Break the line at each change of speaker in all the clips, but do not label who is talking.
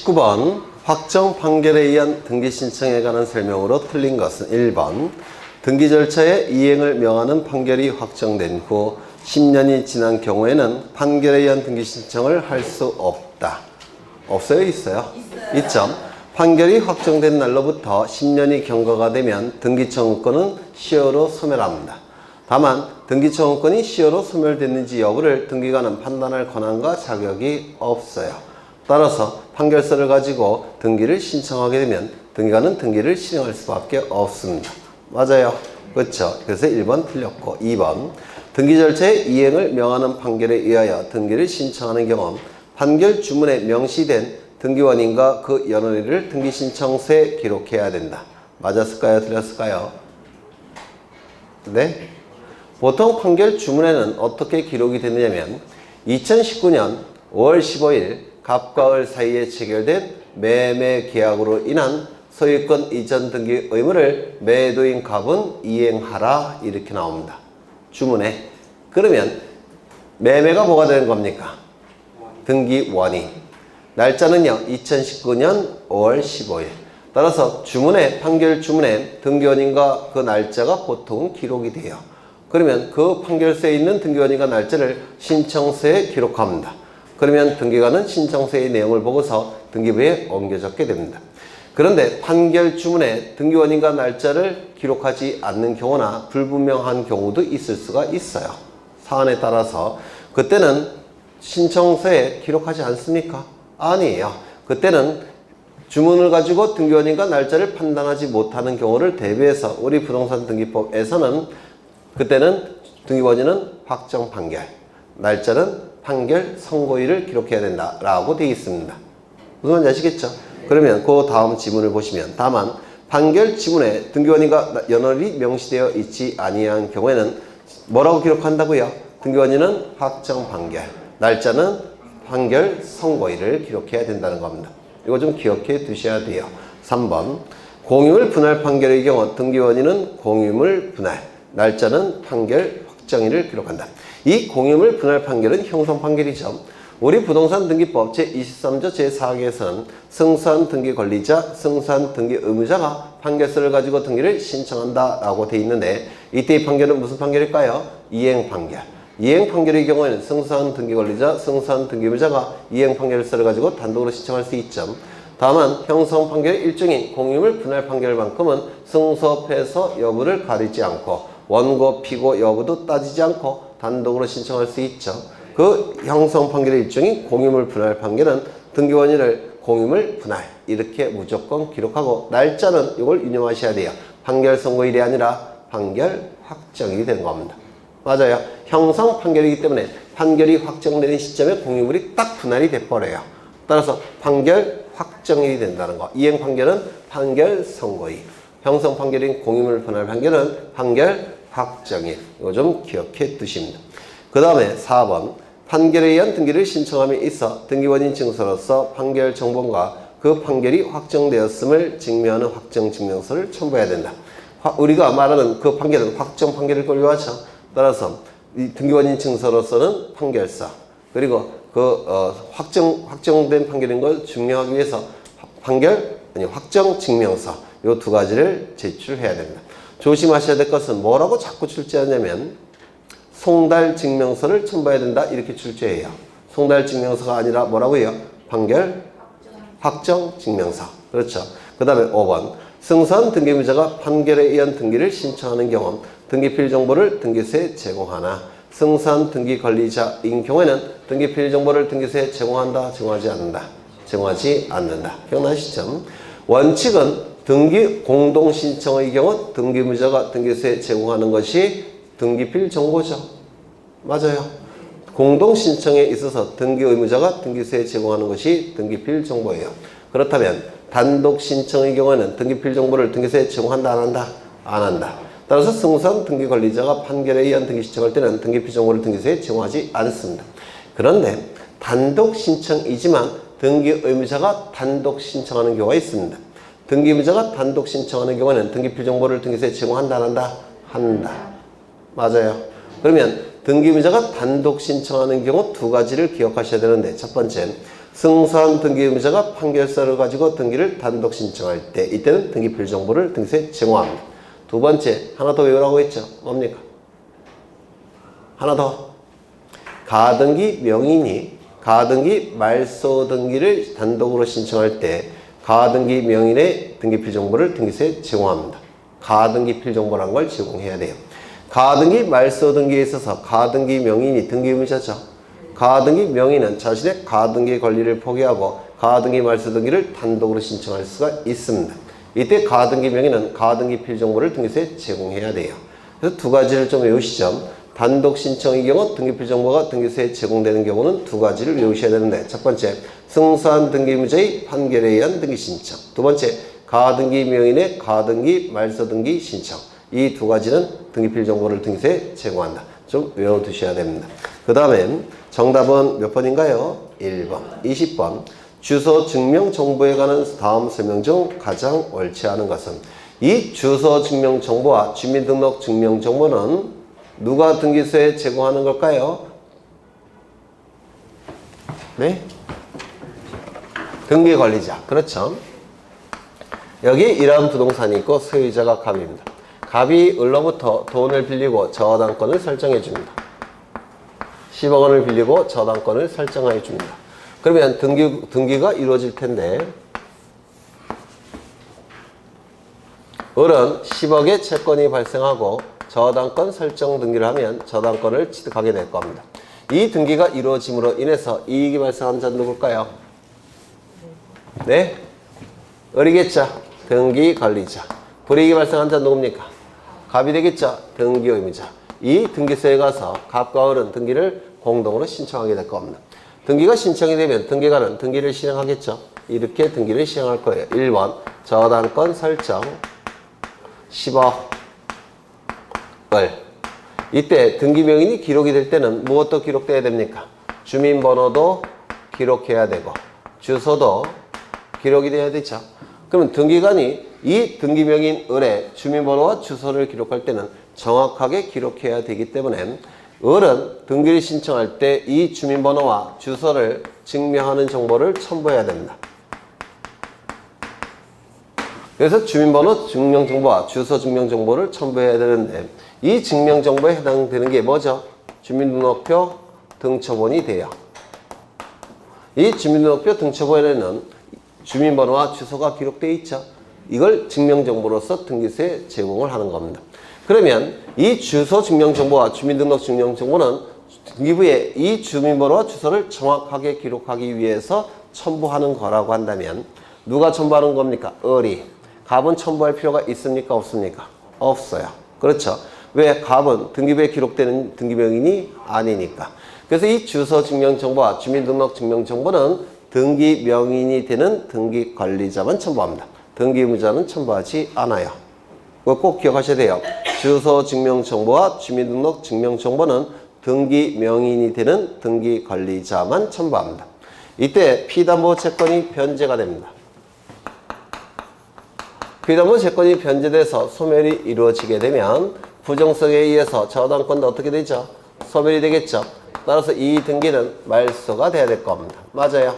19번 확정 판결에 의한 등기 신청에 관한 설명으로 틀린 것은 1번 등기 절차의 이행을 명하는 판결이 확정된 후 10년이 지난 경우에는 판결에 의한 등기 신청을 할 수 없다. 없어요? 있어요? 있죠. 판결이 확정된 날로부터 10년이 경과가 되면 등기 청구권은 시효로 소멸합니다. 다만 등기 청구권이 시효로 소멸됐는지 여부를 등기관은 판단할 권한과 자격이 없어요. 따라서 판결서를 가지고 등기를 신청하게 되면 등기관은 등기를 실행할 수밖에 없습니다. 맞아요. 그렇죠. 그래서 1번 틀렸고 2번 등기 절차의 이행을 명하는 판결에 의하여 등기를 신청하는 경우 판결 주문에 명시된 등기원인과 그 연원일을 등기 신청서에 기록해야 된다. 맞았을까요? 틀렸을까요? 네. 보통 판결 주문에는 어떻게 기록이 되느냐면 2019년 5월 15일 갑과 을 사이에 체결된 매매 계약으로 인한 소유권 이전 등기 의무를 매도인 갑은 이행하라 이렇게 나옵니다. 주문에. 그러면 매매가 뭐가 되는 겁니까? 등기 원인. 날짜는요 2019년 5월 15일. 따라서 주문에 판결 주문에 등기원인과 그 날짜가 보통 기록이 돼요. 그러면 그 판결서에 있는 등기원인과 날짜를 신청서에 기록합니다. 그러면 등기관은 신청서의 내용을 보고서 등기부에 옮겨 적게 됩니다. 그런데 판결 주문에 등기원인과 날짜를 기록하지 않는 경우나 불분명한 경우도 있을 수가 있어요. 사안에 따라서 그때는 신청서에 기록하지 않습니까? 아니에요. 그때는 주문을 가지고 등기원인과 날짜를 판단하지 못하는 경우를 대비해서 우리 부동산 등기법에서는 그때는 등기원인은 확정 판결, 날짜는 판결 선고일을 기록해야 된다라고 되어 있습니다. 무슨 말인지 아시겠죠? 그러면 그 다음 지문을 보시면 다만 판결 지문에 등기원인과 연원이 명시되어 있지 아니한 경우에는 뭐라고 기록한다고요? 등기원인은 확정 판결, 날짜는 판결 선고일을 기록해야 된다는 겁니다. 이거 좀 기억해 두셔야 돼요. 3번 공유물 분할 판결의 경우 등기원인은 공유물 분할, 날짜는 판결 확정일을 기록한다. 이 공유물 분할 판결은 형성 판결이죠. 우리 부동산 등기법 제23조 제4항에서는 승소한 등기 권리자, 승소한 등기 의무자가 판결서를 가지고 등기를 신청한다 라고 되어 있는데 이때의 판결은 무슨 판결일까요? 이행 판결. 이행 판결의 경우에는 승소한 등기 권리자, 승소한 등기 의무자가 이행 판결서를 가지고 단독으로 신청할 수 있죠. 다만 형성 판결의 일종인 공유물 분할 판결만큼은 승소, 패소 여부를 가리지 않고 원고, 피고 여부도 따지지 않고 단독으로 신청할 수 있죠. 그 형성 판결의 일종인 공유물 분할 판결은 등기원인을 공유물 분할 이렇게 무조건 기록하고 날짜는 이걸 유념하셔야 돼요. 판결 선고일이 아니라 판결 확정일이 되는 겁니다. 맞아요. 형성 판결이기 때문에 판결이 확정되는 시점에 공유물이 딱 분할이 돼버려요. 따라서 판결 확정일이 된다는 거. 이행 판결은 판결 선고일. 형성 판결인 공유물 분할 판결은 판결 확정일. 이거 좀 기억해 두십니다. 그 다음에 4번 판결에 의한 등기를 신청함에 있어 등기원인 증서로서 판결 정보과 그 판결이 확정되었음을 증명하는 확정증명서를 첨부해야 된다. 우리가 말하는 그 판결은 확정 판결을 권유하죠. 따라서 이 등기원인 증서로서는 판결서 그리고 그 확정된 판결인 걸 증명하기 위해서 확정증명서 이 두 가지를 제출해야 됩니다. 조심하셔야 될 것은 뭐라고 자꾸 출제하냐면 송달증명서를 첨부해야 된다 이렇게 출제해요. 송달증명서가 아니라 뭐라고요? 판결 확정증명서. 그렇죠. 그 다음에 5번 승소한 등기의무자가 판결에 의한 등기를 신청하는 경우 등기필 정보를 등기소에 제공하나 승소한 등기 권리자인 경우에는 등기필 정보를 등기소에 제공한다, 제공하지 않는다. 제공하지 않는다. 기억나시죠? 원칙은 등기 공동신청의 경우 등기의무자가 등기소에 제공하는 것이 등기필 정보죠. 맞아요. 공동신청에 있어서 등기의무자가 등기소에 제공하는 것이 등기필 정보예요. 그렇다면 단독신청의 경우에는 등기필 정보를 등기소에 제공한다, 안 한다? 안 한다. 따라서 승소한 등기 권리자가 판결에 의한 등기 신청할 때는 등기필 정보를 등기소에 제공하지 않습니다. 그런데 단독신청이지만 등기의무자가 단독 신청하는 경우가 있습니다. 등기의무자가 단독 신청하는 경우에는 등기필 정보를 등기소에 제공한다, 안 한다? 한다. 맞아요. 그러면 등기의무자가 단독 신청하는 경우 두 가지를 기억하셔야 되는데 첫 번째, 승소한 등기 의무자가 판결서를 가지고 등기를 단독 신청할 때 이때는 등기 필정보를 등기소에 제공합니다. 두 번째, 하나 더 외우라고 했죠. 뭡니까? 하나 더. 가등기 명인이 가등기 말소 등기를 단독으로 신청할 때 가등기 명인의 등기 필정보를 등기소에 제공합니다. 가등기 필정보라는 걸 제공해야 돼요. 가등기 말소 등기에 있어서 가등기 명인이 등기 의무자죠. 가등기 명인은 자신의 가등기 권리를 포기하고 가등기 말소 등기를 단독으로 신청할 수가 있습니다. 이때 가등기 명인은 가등기 필정보를 등기소에 제공해야 돼요. 그래서 두 가지를 좀 외우시죠. 단독 신청의 경우 등기 필정보가 등기소에 제공되는 경우는 두 가지를 외우셔야 되는데, 첫 번째, 승소한 등기 의무자의 판결에 의한 등기 신청. 두 번째, 가등기 명인의 가등기 말소 등기 신청. 이 두 가지는 등기 필정보를 등기소에 제공한다. 좀 외워두셔야 됩니다. 그 다음에 정답은 몇 번인가요? 1번. 20번. 주소 증명 정보에 관한 다음 설명 중 가장 옳지 않은 것은? 이 주소 증명 정보와 주민등록 증명 정보는 누가 등기소에 제공하는 걸까요? 네? 등기 관리자. 그렇죠. 여기 이러한 부동산이 있고 소유자가 갑입니다. 갑이 을로부터 돈을 빌리고 저당권을 설정해 줍니다. 10억 원을 빌리고 저당권을 설정해 줍니다. 그러면 등기가 이루어질 텐데, 을은 10억의 채권이 발생하고 저당권 설정 등기를 하면 저당권을 취득하게 될 겁니다. 이 등기가 이루어짐으로 인해서 이익이 발생한 자는 누굴까요? 네? 을이겠죠. 등기 관리자. 불이익이 발생한 자는 누굽니까? 갑이 되겠죠. 등기 의무자. 이 등기소에 가서 갑과 을은 등기를 공동으로 신청하게 될 겁니다. 등기가 신청이 되면 등기관은 등기를 실행하겠죠. 이렇게 등기를 실행할 거예요. 1번 저당권 설정 10억 을. 이때 등기명인이 기록이 될 때는 무엇도 기록돼야 됩니까? 주민번호도 기록해야 되고 주소도 기록이 돼야 되죠. 그러면 등기관이 이 등기명인 을의 주민번호와 주소를 기록할 때는 정확하게 기록해야 되기 때문에 을은 등기를 신청할 때 이 주민번호와 주소를 증명하는 정보를 첨부해야 됩니다. 그래서 주민번호 증명정보와 주소 증명정보를 첨부해야 되는데, 이 증명정보에 해당되는 게 뭐죠? 주민등록표 등초본이 돼요. 이 주민등록표 등초본에는 주민번호와 주소가 기록되어 있죠. 이걸 증명정보로서 등기소에 제공을 하는 겁니다. 그러면 이 주소 증명정보와 주민등록 증명정보는 등기부에 이 주민번호와 주소를 정확하게 기록하기 위해서 첨부하는 거라고 한다면 누가 첨부하는 겁니까? 을이. 갑은 첨부할 필요가 있습니까? 없습니까? 없어요. 그렇죠. 왜? 갑은 등기부에 기록되는 등기명인이 아니니까. 그래서 이 주소 증명정보와 주민등록 증명정보는 등기명인이 되는 등기관리자만 첨부합니다. 등기의무자는 첨부하지 않아요. 꼭 기억하셔야 돼요. 주소 증명정보와 주민등록 증명정보는 등기명인이 되는 등기관리자만 첨부합니다. 이때 피담보 채권이 변제가 됩니다. 피담보 채권이 변제돼서 소멸이 이루어지게 되면 부정성에 의해서 저당권도 어떻게 되죠? 소멸이 되겠죠. 따라서 이 등기는 말소가 돼야 될 겁니다. 맞아요.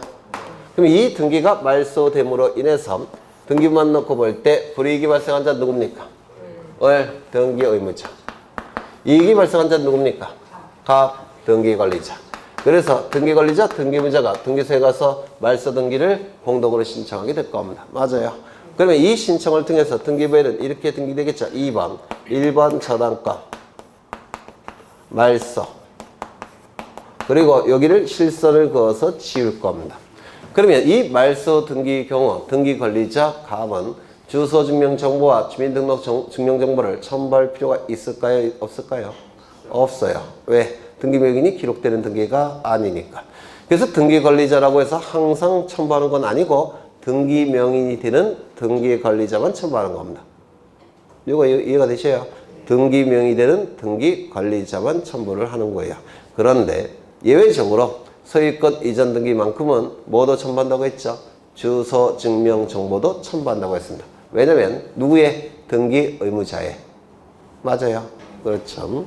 그럼 이 등기가 말소됨으로 인해서 등기부만 놓고 볼 때 불이익이 발생한 자는 누굽니까? 을, 등기 의무자. 이익이 발생한 자는 누굽니까? 갑, 등기 관리자. 그래서 등기 관리자, 등기 의무자가 등기소에 가서 말소 등기를 공동으로 신청하게 될 겁니다. 맞아요. 그러면 이 신청을 통해서 등기부에는 이렇게 등기되겠죠. 2번, 1번 저당권, 말소. 그리고 여기를 실선을 그어서 지울 겁니다. 그러면 이 말소 등기 경우 등기 관리자 갑은 주소 증명 정보와 주민등록 증명 정보를 첨부할 필요가 있을까요? 없을까요? 없어요. 왜? 등기명인이 기록되는 등기가 아니니까. 그래서 등기 관리자라고 해서 항상 첨부하는 건 아니고 등기명인이 되는 등기관리자만 첨부하는 겁니다. 이거 이해가 되셔요? 등기명인이 되는 등기관리자만 첨부를 하는 거예요. 그런데 예외적으로 소유권 이전 등기만큼은 뭐도 첨부한다고 했죠? 주소 증명 정보도 첨부한다고 했습니다. 왜냐면 누구의? 등기 의무자의. 맞아요. 그렇죠.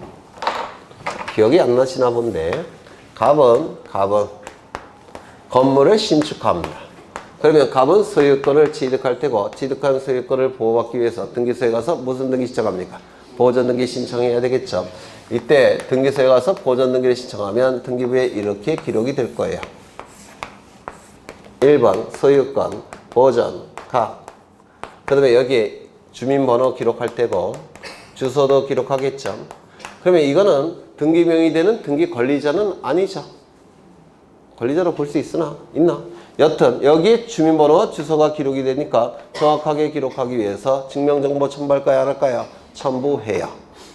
기억이 안 나시나 본데 갑은 건물을 신축합니다. 그러면 갑은 소유권을 취득할 테고 취득한 소유권을 보호받기 위해서 등기소에 가서 무슨 등기 신청합니까? 보존등기 신청해야 되겠죠. 이때 등기소에 가서 보존등기를 신청하면 등기부에 이렇게 기록이 될 거예요. 1번 소유권, 보존, 갑. 그 다음에 여기에 주민번호 기록할 테고 주소도 기록하겠죠. 그러면 이거는 등기 명의되는 등기 권리자는 아니죠. 권리자로 볼 수 있나? 여튼 여기 주민번호와 주소가 기록이 되니까 정확하게 기록하기 위해서 증명정보 첨부할까요? 안 할까요? 첨부해요.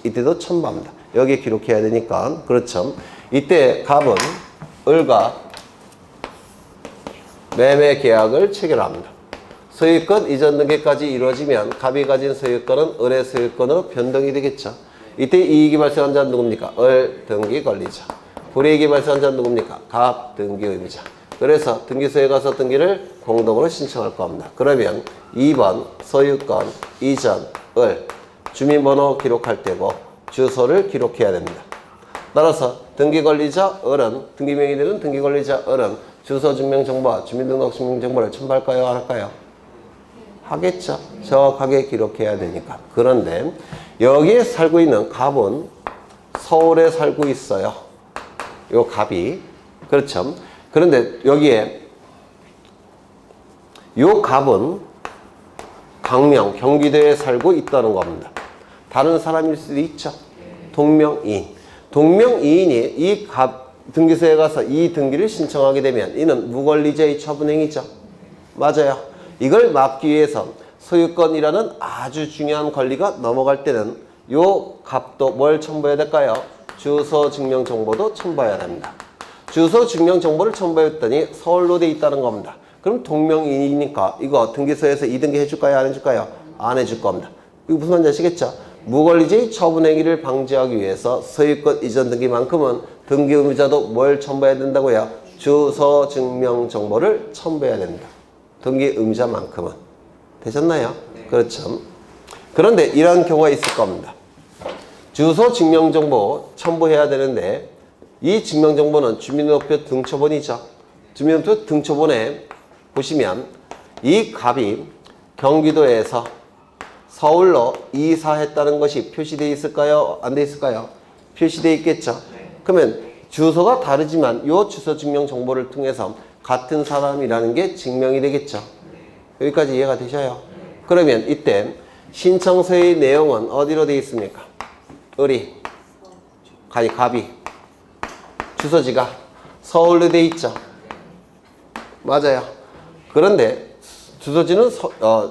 이때도 첨부합니다. 여기에 기록해야 되니까. 그렇죠. 이때 갑은 을과 매매 계약을 체결합니다. 소유권 이전 등기까지 이루어지면 갑이 가진 소유권은 을의 소유권으로 변동이 되겠죠. 이때 이익이 발생한 자는 누굽니까? 을 등기 권리자. 불이익이 발생한 자는 누굽니까? 갑 등기 의무자. 그래서 등기소에 가서 등기를 공동으로 신청할 겁니다. 그러면 2번 소유권 이전 을 주민번호 기록할 때고 주소를 기록해야 됩니다. 따라서 등기권리자 을은 등기명의 되는 등기권리자 을은 주소 증명정보와 주민등록 증명정보를 첨부할까요? 안 할까요? 하겠죠. 정확하게 기록해야 되니까. 그런데 여기에 살고 있는 갑은 서울에 살고 있어요. 요 갑이. 그렇죠. 그런데 여기에 요 갑은 강명, 경기도에 살고 있다는 겁니다. 다른 사람일 수도 있죠. 동명이인. 동명이인이 이 갑 등기소에 가서 이 등기를 신청하게 되면 이는 무권리자의 처분행위죠. 맞아요. 이걸 막기 위해서 소유권이라는 아주 중요한 권리가 넘어갈 때는 요 갑도 뭘 첨부해야 될까요? 주소 증명 정보도 첨부해야 됩니다. 주소 증명 정보를 첨부했더니 서울로 돼 있다는 겁니다. 그럼 동명이인이니까 이거 등기소에서 이등기 해줄까요? 안 해줄까요? 안 해줄 겁니다. 이거 무슨 말인지 아시겠죠? 무권리자의 처분행위를 방지하기 위해서 소유권 이전 등기만큼은 등기 의무자도 뭘 첨부해야 된다고요? 주소 증명 정보를 첨부해야 됩니다. 등기 의무자만큼은. 되셨나요? 네. 그렇죠. 그런데 이런 경우가 있을 겁니다. 주소 증명 정보 첨부해야 되는데 이 증명 정보는 주민등록표 등초본이죠. 주민등록표 등초본에 보시면 이 갑이 경기도에서 서울로 이사했다는 것이 표시되어 있을까요? 안 돼 있을까요? 표시되어 있겠죠. 그러면 주소가 다르지만 이 주소 증명 정보를 통해서 같은 사람이라는 게 증명이 되겠죠. 여기까지 이해가 되셔요? 그러면 이때 신청서의 내용은 어디로 되어 있습니까? 을이, 갑이, 주소지가 서울로 되어 있죠. 맞아요. 그런데 주소지는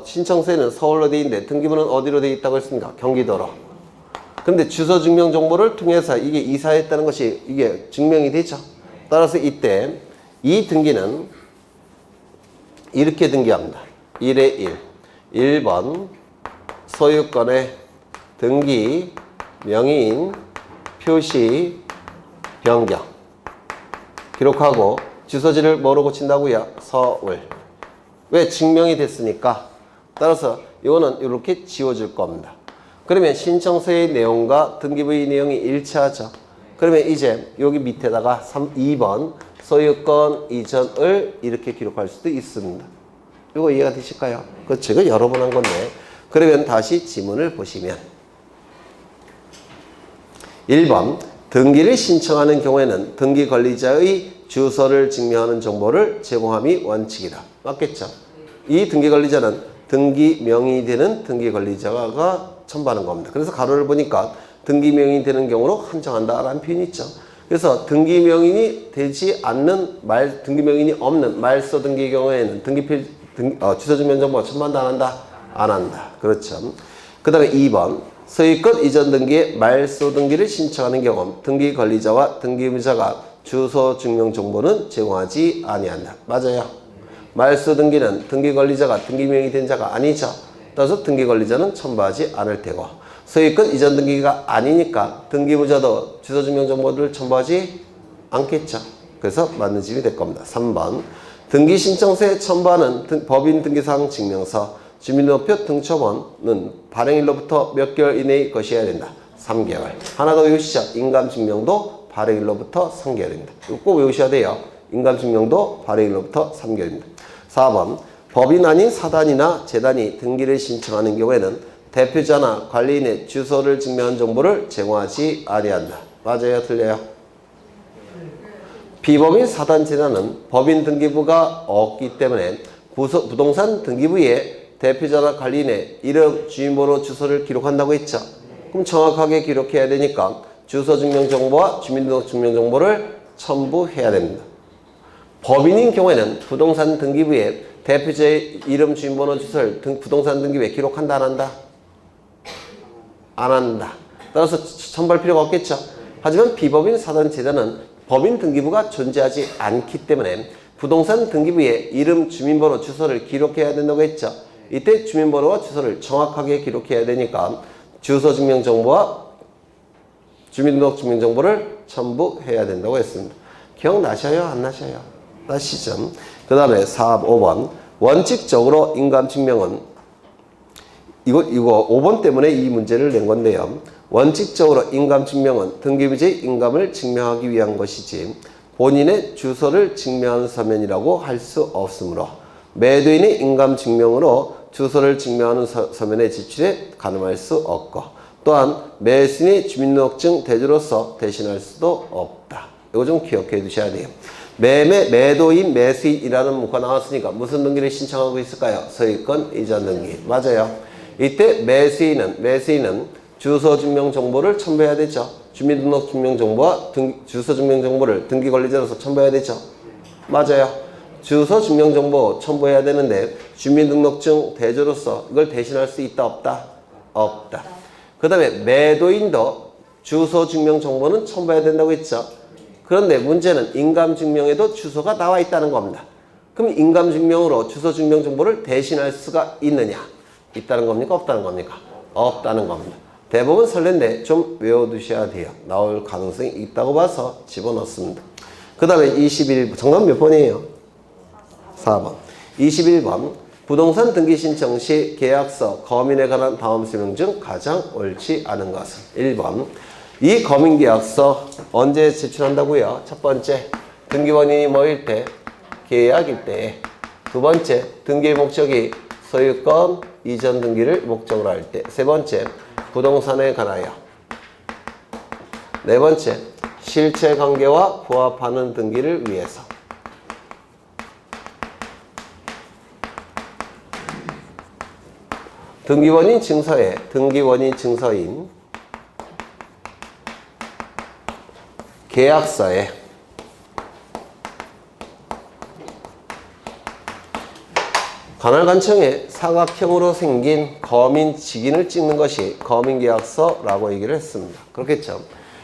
신청서에는 서울로 되어 있는데 등기부는 어디로 되어 있다고 했습니까? 경기도로. 그런데 주소 증명 정보를 통해서 이게 이사했다는 것이 이게 증명이 되죠. 따라서 이때 이 등기는 이렇게 등기합니다. 1의 1. 1번 소유권의 등기 명의인 표시 변경 기록하고 주소지를 뭐로 고친다고요? 서울. 왜? 증명이 됐으니까. 따라서 이거는 이렇게 지워줄 겁니다. 그러면 신청서의 내용과 등기부의 내용이 일치하죠. 그러면 이제 여기 밑에다가 2번 소유권 이전을 이렇게 기록할 수도 있습니다. 이거 이해가 되실까요? 그렇죠. 이거 여러 번 한 건데. 그러면 다시 지문을 보시면 1번 등기를 신청하는 경우에는 등기 권리자의 주소를 증명하는 정보를 제공함이 원칙이다. 맞겠죠? 이 등기 권리자는 등기 명의 되는 등기 권리자가 첨부하는 겁니다. 그래서 가로를 보니까 등기 명의 되는 경우로 한정한다라는 표현이 있죠. 그래서 등기 명인이 되지 않는 등기 명인이 없는 말소 등기의 경우에는 주소 증명 정보가 첨부한다 안 한다? 안 한다. 그렇죠. 그 다음에 2번 소유권 이전 등기에 말소 등기를 신청하는 경우 등기 권리자와 등기 의무자가 주소 증명 정보는 제공하지 아니한다. 맞아요. 말소 등기는 등기 권리자가 등기 명의 된 자가 아니죠. 따라서 등기 권리자는 첨부하지 않을 테고 소유권 이전 등기가 아니니까 등기 의무자도 주소 증명 정보를 첨부하지 않겠죠. 그래서 맞는 집이 될 겁니다. 3번 등기 신청서에 첨부하는 법인 등기사항 증명서 주민등록표 등초본은 발행일로부터 몇 개월 이내의 것이어야 된다. 3개월. 하나 더 외우시죠. 인감증명도 발행일로부터 3개월입니다. 이거 꼭 외우셔야 돼요. 인감증명도 발행일로부터 3개월입니다. 4번 법인 아닌 사단이나 재단이 등기를 신청하는 경우에는 대표자나 관리인의 주소를 증명한 정보를 제공하지 아니한다. 맞아요? 틀려요? 비법인 사단 재단은 법인 등기부가 없기 때문에 부동산 등기부에 대표자나 관리인의 이름, 주민번호, 주소를 기록한다고 했죠. 그럼 정확하게 기록해야 되니까 주소증명정보와 주민등록증명정보를 첨부해야 됩니다. 법인인 경우에는 부동산 등기부에 대표자의 이름, 주민번호, 주소를 부동산 등기부에 기록한다, 안 한다? 안 한다. 따라서 첨부할 필요가 없겠죠. 하지만 비법인 사단 재단은 법인 등기부가 존재하지 않기 때문에 부동산 등기부에 이름, 주민번호, 주소를 기록해야 된다고 했죠. 이때 주민번호와 주소를 정확하게 기록해야 되니까 주소증명정보와 주민등록증명정보를 첨부해야 된다고 했습니다. 기억나셔요? 안 나셔요? 나시죠? 그 다음에 5번 원칙적으로 인감증명은 이거 5번 때문에 이 문제를 낸 건데요. 원칙적으로 인감증명은 등기부의 인감을 증명하기 위한 것이지 본인의 주소를 증명하는 서면이라고 할 수 없으므로 매도인의 인감증명으로 주소를 증명하는 서면의 제출에 가늠할 수 없고 또한 매수인의 주민등록증 대조로서 대신할 수도 없다. 이거 좀 기억해 두셔야 돼요. 매도인, 매수인이라는 문구가 나왔으니까 무슨 등기를 신청하고 있을까요? 소유권 이전 등기. 맞아요. 이때 매수인은 주소증명정보를 첨부해야 되죠. 주민등록증명정보와 주소증명정보를 등기관리자로서 첨부해야 되죠. 맞아요. 주소증명정보 첨부해야 되는데 주민등록증 대조로서 이걸 대신할 수 있다, 없다? 없다. 그 다음에 매도인도 주소증명정보는 첨부해야 된다고 했죠. 그런데 문제는 인감증명에도 주소가 나와 있다는 겁니다. 그럼 인감증명으로 주소증명정보를 대신할 수가 있느냐? 있다는 겁니까? 없다는 겁니까? 없다는 겁니다. 대부분 설렌데 좀 외워두셔야 돼요. 나올 가능성이 있다고 봐서 집어넣습니다. 그 다음에 21번 정답 몇 번이에요? 4번 21번 부동산 등기 신청 시 계약서, 거민에 관한 다음 설명 중 가장 옳지 않은 것은 1번 이 거민계약서 언제 제출한다고요? 첫 번째 등기원인이 뭐일 때? 계약일 때. 두 번째 등기의 목적이 소유권 이전 등기를 목적으로 할 때. 세 번째 부동산에 관하여. 네 번째 실체관계와 부합하는 등기를 위해서. 등기원인 증서에 등기원인 증서인 계약서에 관할관청에 사각형으로 생긴 거민 직인을 찍는 것이 거민계약서라고 얘기를 했습니다. 그렇겠죠.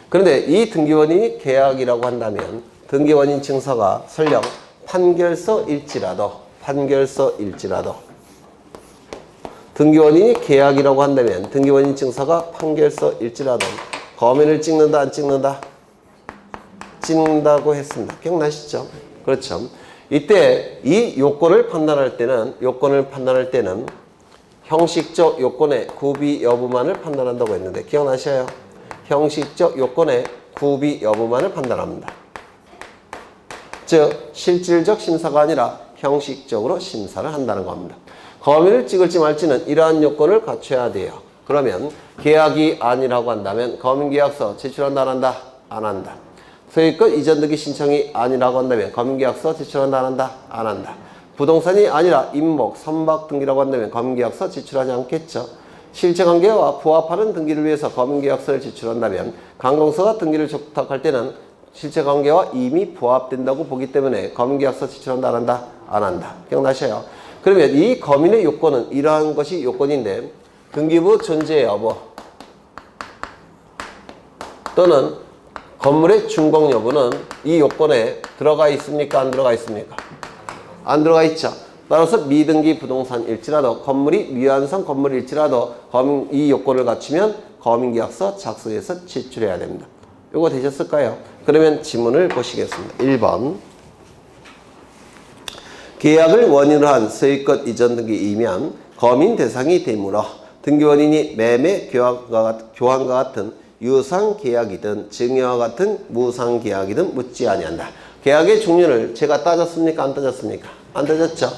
그런데 이 등기원인이 계약이라고 한다면 등기원인 증서가 설령 판결서일지라도 등기원인이 계약이라고 한다면 등기원인 증서가 판결서일지라도 거민을 찍는다, 안 찍는다? 찍는다고 했습니다. 기억나시죠? 그렇죠. 이때 이 요건을 판단할 때는 형식적 요건의 구비 여부만을 판단한다고 했는데 기억나셔요? 형식적 요건의 구비 여부만을 판단합니다. 즉 실질적 심사가 아니라 형식적으로 심사를 한다는 겁니다. 거민을 찍을지 말지는 이러한 요건을 갖춰야 돼요. 그러면 계약이 아니라고 한다면 거민계약서 제출한다, 안 한다? 안 한다. 소유권 이전 등기 신청이 아니라고 한다면 거민계약서 제출한다, 안 한다? 안 한다. 부동산이 아니라 임목, 선박 등기라고 한다면 거민계약서 제출하지 않겠죠. 실체관계와 부합하는 등기를 위해서 거민계약서를 제출한다면 관공서가 등기를 접탁할 때는 실체관계와 이미 부합된다고 보기 때문에 거민계약서 제출한다, 안 한다? 안 한다. 기억나셔요? 그러면 이 거민의 요건은 이러한 것이 요건인데 등기부 존재 여부 또는 건물의 준공 여부는 이 요건에 들어가 있습니까? 안 들어가 있습니까? 안 들어가 있죠. 따라서 미등기 부동산일지라도 건물이 미완성 건물일지라도 이 요건을 갖추면 거민계약서 작성해서 제출해야 됩니다. 요거 되셨을까요? 그러면 지문을 보시겠습니다. 1번 계약을 원인으로 한 소유권 이전 등기이면 거민 대상이 되므로 등기원인이 매매 교환과 같은 유상계약이든 증여와 같은 무상계약이든 묻지 아니한다. 계약의 종류를 제가 따졌습니까? 안 따졌습니까? 안 따졌죠?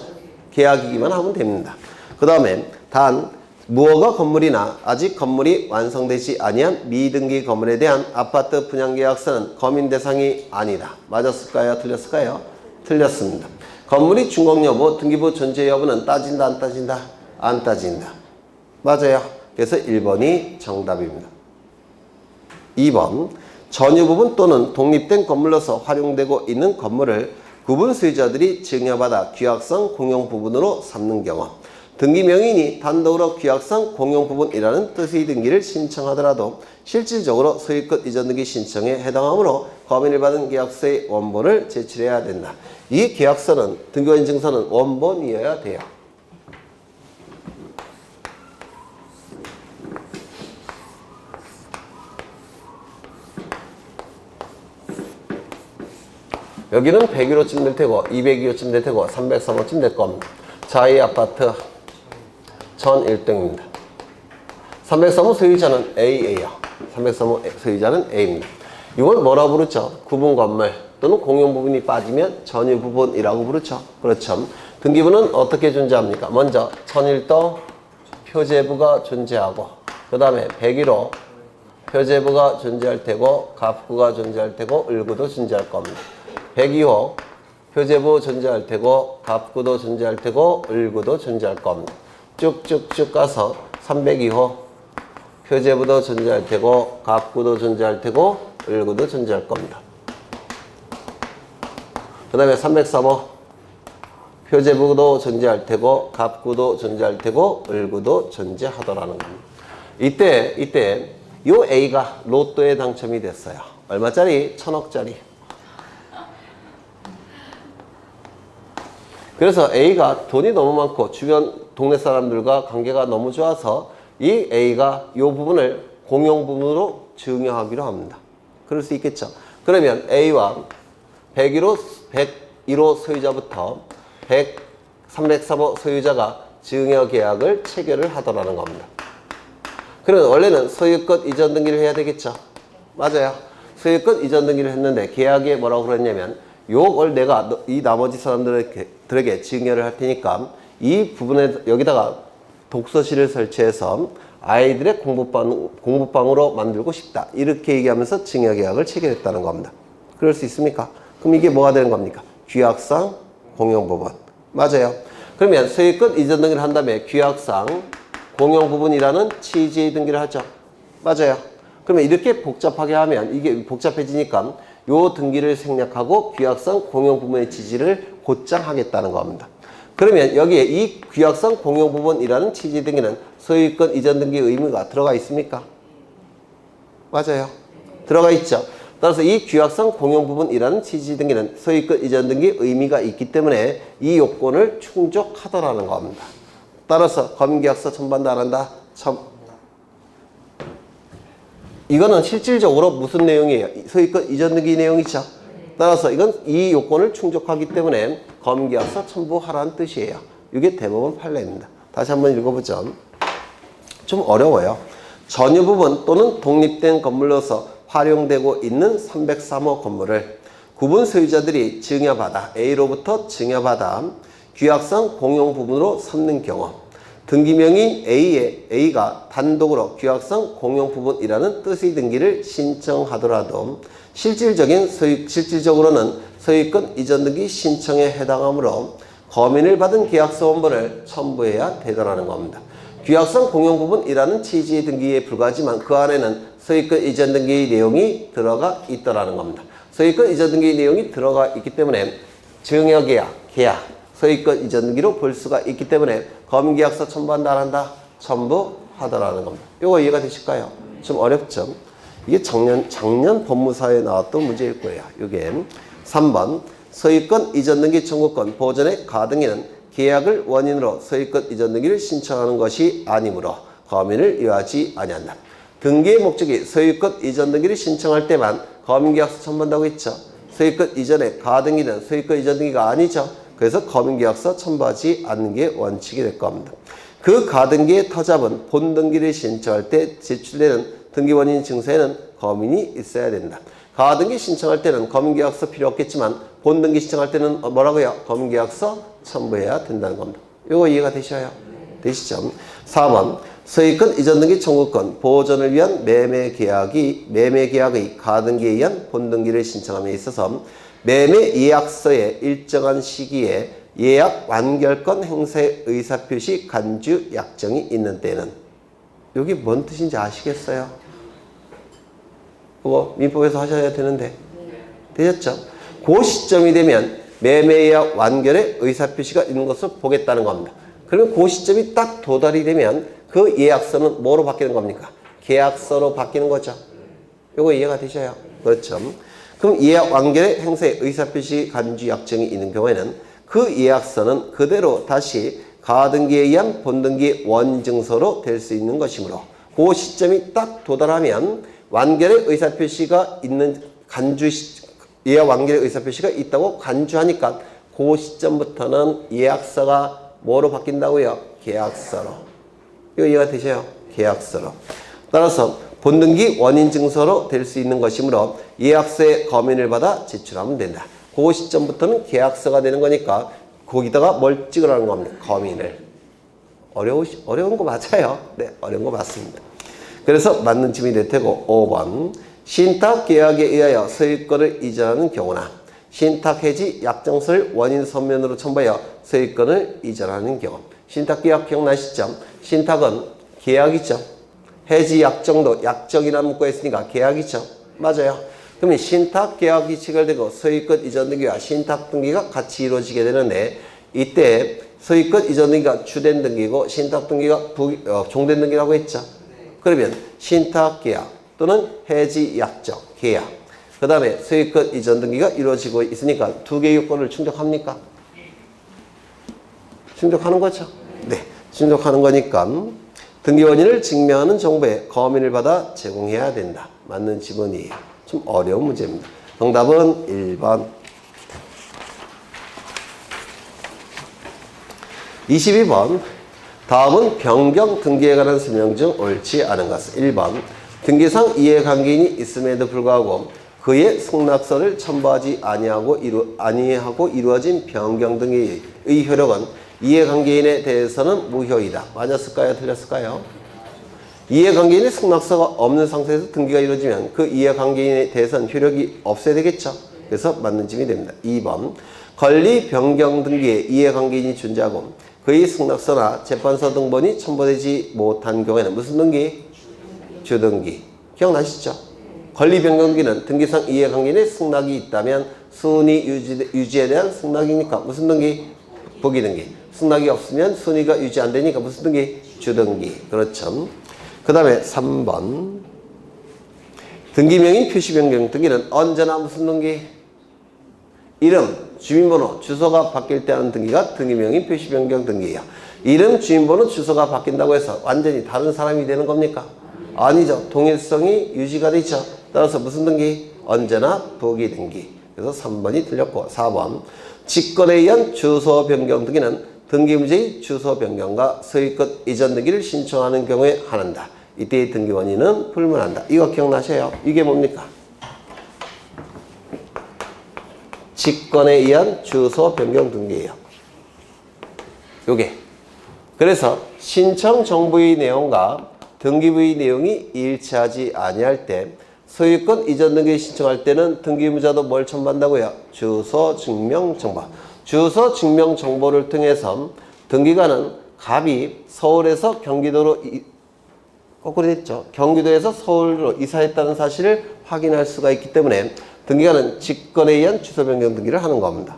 계약이기만 하면 됩니다. 그 다음에 단 무허가 건물이나 아직 건물이 완성되지 아니한 미등기 건물에 대한 아파트 분양계약서는 검인 대상이 아니다. 맞았을까요? 틀렸을까요? 틀렸습니다. 건물이 준공 여부, 등기부 존재 여부는 따진다, 안 따진다? 안 따진다. 맞아요. 그래서 1번이 정답입니다. 2번, 전유 부분 또는 독립된 건물로서 활용되고 있는 건물을 구분 소유자들이 증여받아 규약상 공용 부분으로 삼는 경우, 등기 명인이 단독으로 규약상 공용 부분이라는 뜻의 등기를 신청하더라도 실질적으로 소유권 이전 등기 신청에 해당하므로 검인을 받은 계약서의 원본을 제출해야 된다. 이 계약서는 등기원 증서는 원본이어야 돼요. 여기는 101호쯤 될 테고 202호쯤 될 테고 303호쯤 될 겁니다. 자, 이 아파트 1001동입니다. 303호 소유자는 A예요. 303호 소유자는 A입니다. 이걸 뭐라 부르죠? 구분 건물 또는 공용 부분이 빠지면 전유 부분이라고 부르죠. 그렇죠. 등기부는 어떻게 존재합니까? 먼저 1001동 표제부가 존재하고, 그 다음에 101호 표제부가 존재할 테고, 갑구가 존재할 테고, 을구도 존재할 겁니다. 102호 표제부 존재할 테고, 갑구도 존재할 테고, 을구도 존재할 겁니다. 쭉쭉쭉 가서 302호 표제부도 존재할 테고, 갑구도 존재할 테고, 을구도 존재할 겁니다. 그 다음에 303호 표제부도 존재할 테고, 갑구도 존재할 테고, 을구도 존재하더라는 겁니다. 이때 요 A가 로또에 당첨이 됐어요. 얼마짜리? 1000억짜리. 그래서 A가 돈이 너무 많고 주변 동네 사람들과 관계가 너무 좋아서 이 A가 이 부분을 공용 부분으로 증여하기로 합니다. 그럴 수 있겠죠. 그러면 A와 101호 소유자부터 303호 소유자가 증여 계약을 체결을 하더라는 겁니다. 그러면 원래는 소유권 이전 등기를 해야 되겠죠. 맞아요. 소유권 이전 등기를 했는데 계약에 뭐라고 그랬냐면 요걸 내가 이 나머지 사람들에게 증여를 할 테니까 이 부분에 여기다가 독서실을 설치해서 아이들의 공부방으로 만들고 싶다. 이렇게 얘기하면서 증여 계약을 체결했다는 겁니다. 그럴 수 있습니까? 그럼 이게 뭐가 되는 겁니까? 규약상 공용 부분. 맞아요. 그러면 소유권 이전 등기를 한 다음에 규약상 공용 부분이라는 취지의 등기를 하죠. 맞아요. 그러면 이렇게 복잡하게 하면 이게 복잡해지니까 요 등기를 생략하고 규약상 공용 부분의 취지를 곧장 하겠다는 겁니다. 그러면 여기에 이 규약상 공용 부분이라는 취지 등기는 소유권 이전 등기 의무가 들어가 있습니까? 맞아요. 들어가 있죠. 따라서 이 규약상 공용 부분이라는 취지 등기는 소유권 이전 등기 의미가 있기 때문에 이 요건을 충족하더라는 겁니다. 따라서 검인계약서 첨부한다 안 한다? 이거는 실질적으로 무슨 내용이에요? 소유권 이전 등기 내용이죠. 따라서 이건 이 요건을 충족하기 때문에 검인계약서 첨부하라는 뜻이에요. 이게 대법원 판례입니다. 다시 한번 읽어보죠. 좀 어려워요. 전유 부분 또는 독립된 건물로서 활용되고 있는 303호 건물을 구분 소유자들이 증여받아 A로부터 증여받아 규약상 공용 부분으로 삼는 경우, 등기명인 A가 단독으로 규약상 공용 부분이라는 뜻의 등기를 신청하더라도 실질적으로는 소유권 이전 등기 신청에 해당하므로 검인을 받은 계약서 원본을 첨부해야 되더라는 겁니다. 규약상 공용 부분이라는 취지의 등기에 불과하지만 그 안에는 소유권 이전 등기의 내용이 들어가 있더라는 겁니다. 소유권 이전 등기의 내용이 들어가 있기 때문에 증여계약, 소유권 이전 등기로 볼 수가 있기 때문에 검인계약서 첨부한다 안 한다? 첨부하더라는 겁니다. 이거 이해가 되실까요? 좀 어렵죠? 이게 작년 법무사에 나왔던 문제일 거예요. 이게 3번 소유권 이전 등기 청구권 보전의 가등기는 계약을 원인으로 소유권 이전 등기를 신청하는 것이 아니므로 검인을 요하지 아니한다. 등기의 목적이 소유권 이전 등기를 신청할 때만 검인계약서 첨부한다고 했죠. 소유권 이전의 가등기는 소유권 이전 등기가 아니죠. 그래서 검인계약서 첨부하지 않는 게 원칙이 될 겁니다. 그 가등기의 터잡은 본등기를 신청할 때 제출되는 등기원인 증서에는 검인이 있어야 된다. 가등기 신청할 때는 검인계약서 필요 없겠지만 본등기 신청할 때는 뭐라고요? 검계약서 첨부해야 된다는 겁니다. 이거 이해가 되셔요? 되시죠? 4번 소유권 이전 등기 청구권 보존을 위한 매매계약의 가등기에 의한 본등기를 신청함에 있어서 매매예약서에 일정한 시기에 예약 완결권 행사의 의사표시 간주 약정이 있는 때는 여기 뭔 뜻인지 아시겠어요? 그거 민법에서 하셔야 되는데 되셨죠? 그 시점이 되면 매매예약 완결의 의사표시가 있는 것을 보겠다는 겁니다. 그러면 그 시점이 딱 도달이 되면 그 예약서는 뭐로 바뀌는 겁니까? 계약서로 바뀌는 거죠. 요거 이해가 되셔요? 그렇죠. 그럼 예약 완결의 행사의 의사표시 간주 약정이 있는 경우에는 그 예약서는 그대로 다시 가등기에 의한 본등기 원증서로 될 수 있는 것이므로 그 시점이 딱 도달하면 완결의 의사표시가 있는 예약 완결의 의사표시가 있다고 간주하니까 그 시점부터는 예약서가 뭐로 바뀐다고요? 계약서로. 이거 이해가 되셔요? 계약서로. 따라서 본등기 원인증서로 될 수 있는 것이므로 예약서의 검인을 받아 제출하면 된다. 그 시점부터는 계약서가 되는 거니까 거기다가 뭘 찍으라는 겁니다. 검인을. 어려운 거 맞아요? 네, 어려운 거 맞습니다. 그래서 맞는 질문이 될 테고 5번 신탁계약에 의하여 소유권을 이전하는 경우나 신탁해지 약정서를 원인 서면으로 첨부하여 소유권을 이전하는 경우. 신탁계약 기억나시죠? 신탁은 계약이죠. 해지 약정도 약정이라는 문구가 있으니까 계약이죠. 맞아요. 그러면 신탁계약이 체결되고 소유권 이전 등기와 신탁 등기가 같이 이루어지게 되는데 이때 소유권 이전 등기가 주된 등기고 신탁 등기가 종된 등기라고 했죠. 그러면 신탁계약 또는 해지 약정, 계약 그 다음에 소유권 이전 등기가 이루어지고 있으니까 두 개의 요건을 충족합니까? 충족하는 거죠. 네, 충족하는 거니까 등기 원인을 증명하는 정보에 검인을 받아 제공해야 된다. 맞는 지문이에요. 좀 어려운 문제입니다. 정답은 1번. 22번. 다음은 변경 등기에 관한 설명 중 옳지 않은 것은 1번. 등기상 이해관계인이 있음에도 불구하고 그의 승낙서를 첨부하지 아니하고 이루어진 변경 등기의 효력은 이해관계인에 대해서는 무효이다. 맞았을까요? 틀렸을까요? 이해관계인의 승낙서가 없는 상태에서 등기가 이루어지면 그 이해관계인에 대해서는 효력이 없어야 되겠죠. 그래서 맞는 질문이 됩니다. 2번 권리 변경 등기에 이해관계인이 존재하고 그의 승낙서나 재판서 등본이 첨부되지 못한 경우에는 무슨 등기? 주등기. 기억나시죠? 권리 변경 등기는 등기상 이해관계인의 승낙이 있다면 순위 유지에 대한 승낙이니까 무슨 등기? 부기등기. 승낙이 없으면 순위가 유지 안 되니까 무슨 등기? 주등기. 그렇죠. 그 다음에 3번 등기명인 표시 변경 등기는 언제나 무슨 등기? 이름, 주민번호, 주소가 바뀔 때 하는 등기가 등기명인 표시 변경 등기예요. 이름, 주민번호, 주소가 바뀐다고 해서 완전히 다른 사람이 되는 겁니까? 아니죠. 동일성이 유지가 되죠. 따라서 무슨 등기? 언제나 부기등기. 그래서 3번이 틀렸고 4번 직권에 의한 주소 변경 등기는 등기문제의 주소 변경과 소유권 이전 등기를 신청하는 경우에 한한다. 이때의 등기 원인은 불문한다. 이거 기억나셔요? 이게 뭡니까? 직권에 의한 주소 변경 등기예요. 요게. 그래서 신청 정보의 내용과 등기부의 내용이 일치하지 아니할 때 소유권 이전 등기 신청할 때는 등기부자도 뭘 첨부한다고요? 주소 증명 정보. 주소 증명 정보를 통해서 등기관은 갑이 서울에서 경기도로 거꾸로 됐죠. 경기도에서 서울로 이사했다는 사실을 확인할 수가 있기 때문에 등기관은 직권에 의한 주소 변경 등기를 하는 겁니다.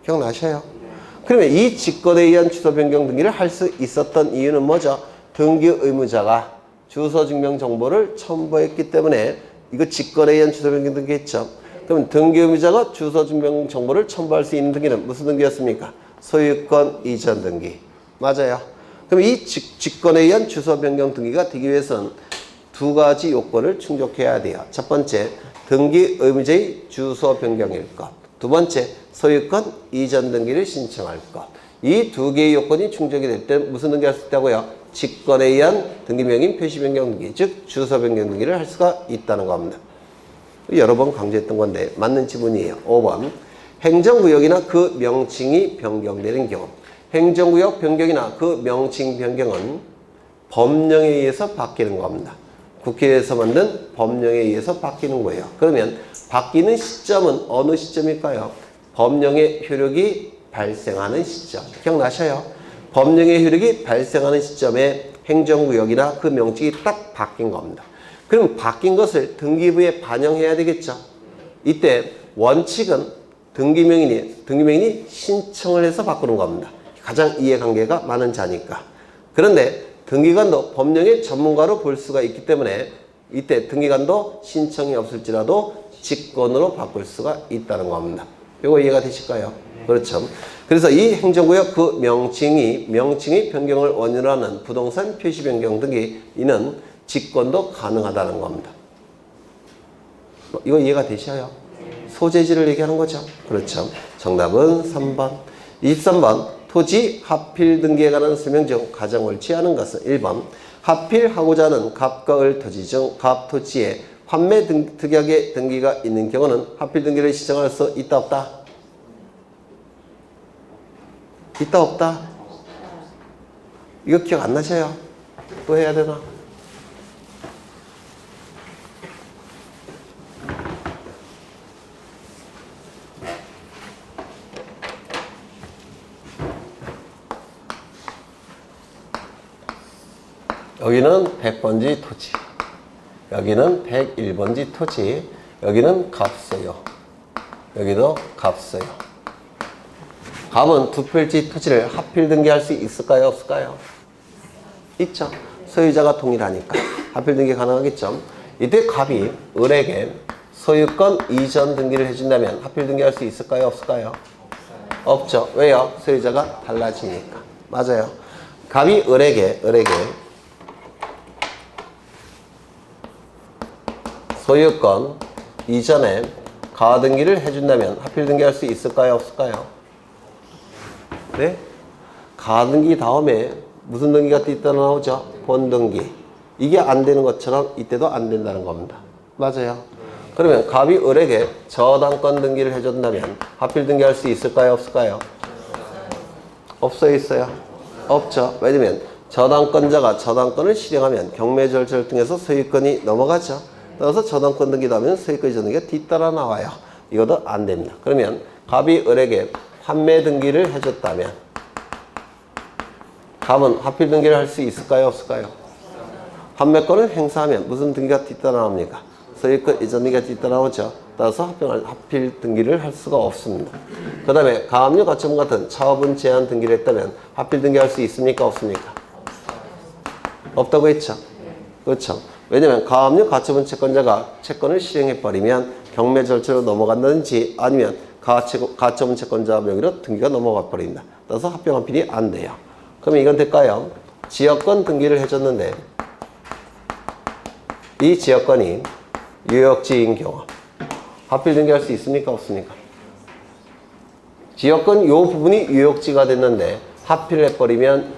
기억나셔요? 그러면 이 직권에 의한 주소 변경 등기를 할 수 있었던 이유는 뭐죠? 등기 의무자가 주소 증명 정보를 첨부했기 때문에 이거 직권에 의한 주소 변경 등기 했죠. 그럼 등기 의무자가 주소 증명 정보를 첨부할 수 있는 등기는 무슨 등기였습니까? 소유권 이전 등기. 맞아요. 그럼 이 직권에 의한 주소 변경 등기가 되기 위해서는 두 가지 요건을 충족해야 돼요. 첫 번째, 등기 의무자의 주소 변경일 것. 두 번째, 소유권 이전 등기를 신청할 것. 이 두 개의 요건이 충족이 될 때 무슨 등기를 할 수 있다고요? 직권에 의한 등기명인 표시 변경 등기, 즉 주소 변경 등기를 할 수가 있다는 겁니다. 여러 번 강조했던 건데 맞는 지문이에요. 5번 행정구역이나 그 명칭이 변경되는 경우. 행정구역 변경이나 그 명칭 변경은 법령에 의해서 바뀌는 겁니다. 국회에서 만든 법령에 의해서 바뀌는 거예요. 그러면 바뀌는 시점은 어느 시점일까요? 법령의 효력이 발생하는 시점. 기억나셔요? 법령의 효력이 발생하는 시점에 행정구역이나 그 명칭이 딱 바뀐 겁니다. 그럼 바뀐 것을 등기부에 반영해야 되겠죠. 이때 원칙은 등기명인이 신청을 해서 바꾸는 겁니다. 가장 이해관계가 많은 자니까. 그런데 등기관도 법령의 전문가로 볼 수가 있기 때문에 이때 등기관도 신청이 없을지라도 직권으로 바꿀 수가 있다는 겁니다. 이거 이해가 되실까요? 그렇죠. 그래서 이 행정구역 그 명칭의 변경을 원인으로 하는 부동산 표시 변경 등기 이는 직권도 가능하다는 겁니다. 이거 이해가 되셔요? 소재지를 얘기하는 거죠. 그렇죠. 정답은 3번. 23번. 토지 하필 등기에 관한 설명 중 가장 옳지 않은 것은 1번. 하필하고자 하는 갑과 을 토지 중 갑 토지에 판매 특약의 등기가 있는 경우는 하필 등기를 시정할 수 있다 없다? 있다 없다? 이거 기억 안 나셔요? 또 해야 되나? 여기는 100번지 토지, 여기는 101번지 토지, 여기는 갑서요. 여기도 갑서요. 갑은 두 필지 토지를 하필 등기할 수 있을까요? 없을까요? 있죠. 소유자가 동일하니까 하필 등기 가능하겠죠. 이때 갑이 을에게 소유권 이전 등기를 해준다면 하필 등기할 수 있을까요? 없을까요? 없죠. 왜요? 소유자가 달라지니까. 맞아요. 갑이 을에게 소유권 이전에 가등기를 해준다면 하필 등기할 수 있을까요? 없을까요? 네? 가등기 다음에 무슨 등기가 뒤따라 나오죠? 본등기. 이게 안 되는 것처럼 이때도 안 된다는 겁니다. 맞아요. 그러면 갑이 을에게 저당권 등기를 해준다면 하필 등기할 수 있을까요? 없을까요? 없어요? 있어요? 없죠. 왜냐면 저당권자가 저당권을 실행하면 경매 절차를 통해서 소유권이 넘어가죠. 따라서 저당권 등기도 하면 소유권 이전 등기가 뒤따라 나와요. 이것도 안 됩니다. 그러면 갑이 을에게 판매 등기를 해줬다면 갑은 하필 등기를 할 수 있을까요? 없을까요? 판매권을 행사하면 무슨 등기가 뒤따라 나옵니까? 소유권 이전 등기가 뒤따라 나오죠. 따라서 하필 등기를 할 수가 없습니다. 그 다음에 가압류 가처분 같은 차업은 제한 등기를 했다면 하필 등기할 수 있습니까? 없습니까? 없다고 했죠. 그렇죠. 왜냐면 가압류 가처분 채권자가 채권을 실행해버리면 경매 절차로 넘어간다든지 아니면 가처분 채권자 명의로 등기가 넘어가 버립니다. 따라서 합병 하필이 안 돼요. 그러면 이건 될까요? 지역권 등기를 해줬는데 이 지역권이 유역지인 경우 하필 등기할 수 있습니까? 없습니까? 지역권 이 부분이 유역지가 됐는데 하필을 해버리면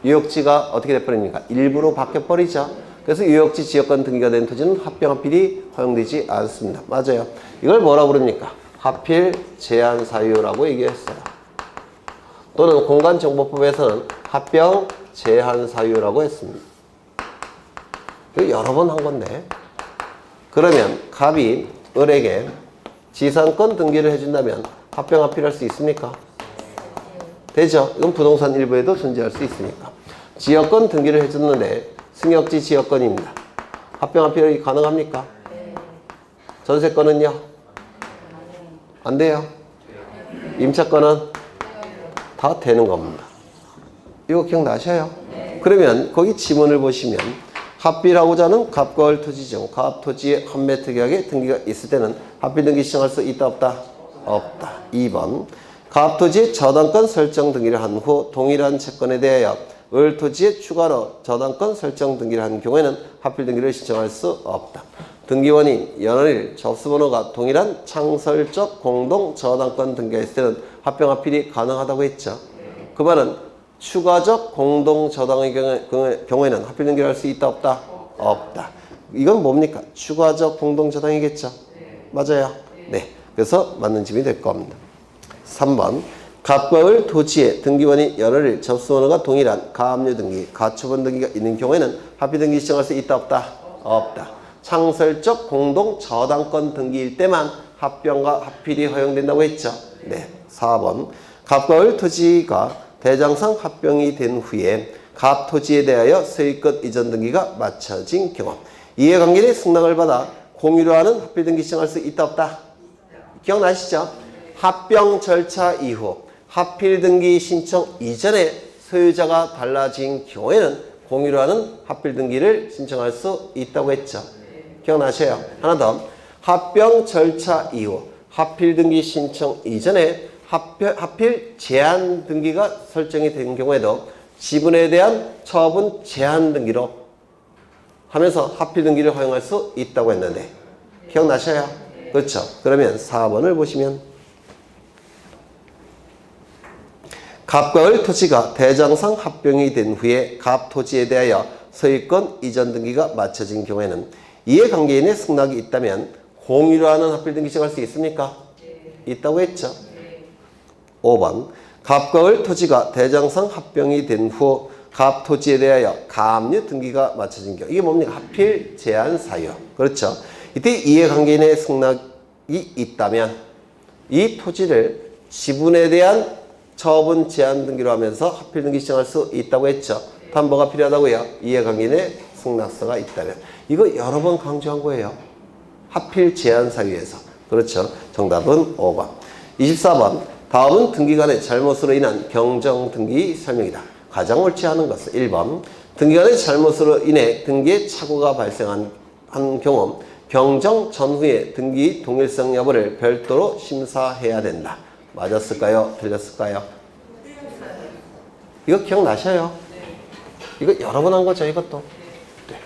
유역지가 어떻게 돼버립니까? 일부로 바뀌어버리죠. 그래서 유역지 지역권 등기가 된 토지는 합병 하필이 허용되지 않습니다. 맞아요. 이걸 뭐라고 부릅니까? 하필 제한 사유라고 얘기했어요. 또는 공간정보법에서는 합병 제한 사유라고 했습니다. 이거 여러 번 한 건데. 그러면 갑이 을에게 지상권 등기를 해준다면 합병 하필할 수 있습니까? 되죠. 이건 부동산 일부에도 존재할 수 있으니까. 지역권 등기를 해줬는데 승역지 지역권입니다. 합병 하필이 가능합니까? 전세권은요? 안 돼요. 임차권은 다 되는 겁니다. 이거 기억나셔요? 그러면 거기 지문을 보시면 합필하고자 하는 갑과 을 토지 중 갑 토지의 판매 특약의 등기가 있을 때는 합필 등기 시정할 수 있다 없다? 없다. 2번 갑 토지의 저당권 설정 등기를 한 후 동일한 채권에 대하여 을 토지에 추가로 저당권 설정 등기를 한 경우에는 합필 등기를 신청할 수 없다. 등기원인, 연원일, 접수번호가 동일한 창설적 공동 저당권 등기가 있을 때는 합병 합필이 가능하다고 했죠. 그 말은 추가적 공동 저당의 경우에는 합필 등기를 할 수 있다 없다? 없다. 이건 뭡니까? 추가적 공동 저당이겠죠. 맞아요. 네. 그래서 맞는 집이 될 겁니다. 3번 갑과 을 토지에 등기원이 여러를 접수번호가 동일한 가압류 등기, 가처분 등기가 있는 경우에는 합의 등기 신청할 수 있다 없다? 없다. 창설적 공동 저당권 등기일 때만 합병과 합필이 허용된다고 했죠. 네. 4번 갑과 을 토지가 대장상 합병이 된 후에 갑 토지에 대하여 소유권 이전 등기가 마쳐진 경우 이해관계인의 승낙을 받아 공유로 하는 합필 등기 신청할 수 있다 없다? 기억나시죠? 합병 절차 이후 합필 등기 신청 이전에 소유자가 달라진 경우에는 공유로 하는 합필 등기를 신청할 수 있다고 했죠. 기억나셔요? 하나 더. 합병 절차 이후 합필 등기 신청 이전에 합필 제한 등기가 설정이 된 경우에도 지분에 대한 처분 제한 등기로 하면서 합필 등기를 허용할 수 있다고 했는데 기억나셔요? 그렇죠? 그러면 4번을 보시면 갑과 을 토지가 대장상 합병이 된 후에 갑 토지에 대하여 소유권 이전 등기가 마쳐진 경우에는 이해관계인의 승낙이 있다면 공유로 하는 합필 등기 신청할 수 있습니까? 있다고 했죠. 5번 갑과 을 토지가 대장상 합병이 된 후 갑 토지에 대하여 가압류 등기가 마쳐진 경우 이게 뭡니까? 합필 제한 사유. 그렇죠. 이때 이해관계인의 승낙이 있다면 이 토지를 지분에 대한 처분 제한 등기로 하면서 합필 등기 신청할 수 있다고 했죠. 다음 뭐가 필요하다고요? 이해관계인의 승낙서가 있다면. 이거 여러 번 강조한 거예요. 합필 제한 사유에서. 그렇죠. 정답은 5번. 24번. 다음은 등기관의 잘못으로 인한 경정 등기 설명이다. 가장 옳지 않은 것은 1번. 등기관의 잘못으로 인해 등기에 착오가 발생한 경우 경정 전후에 등기 동일성 여부를 별도로 심사해야 된다. 맞았을까요? 틀렸을까요? 이거 기억나셔요? 이거 여러 번 한 거죠, 이것도. 네.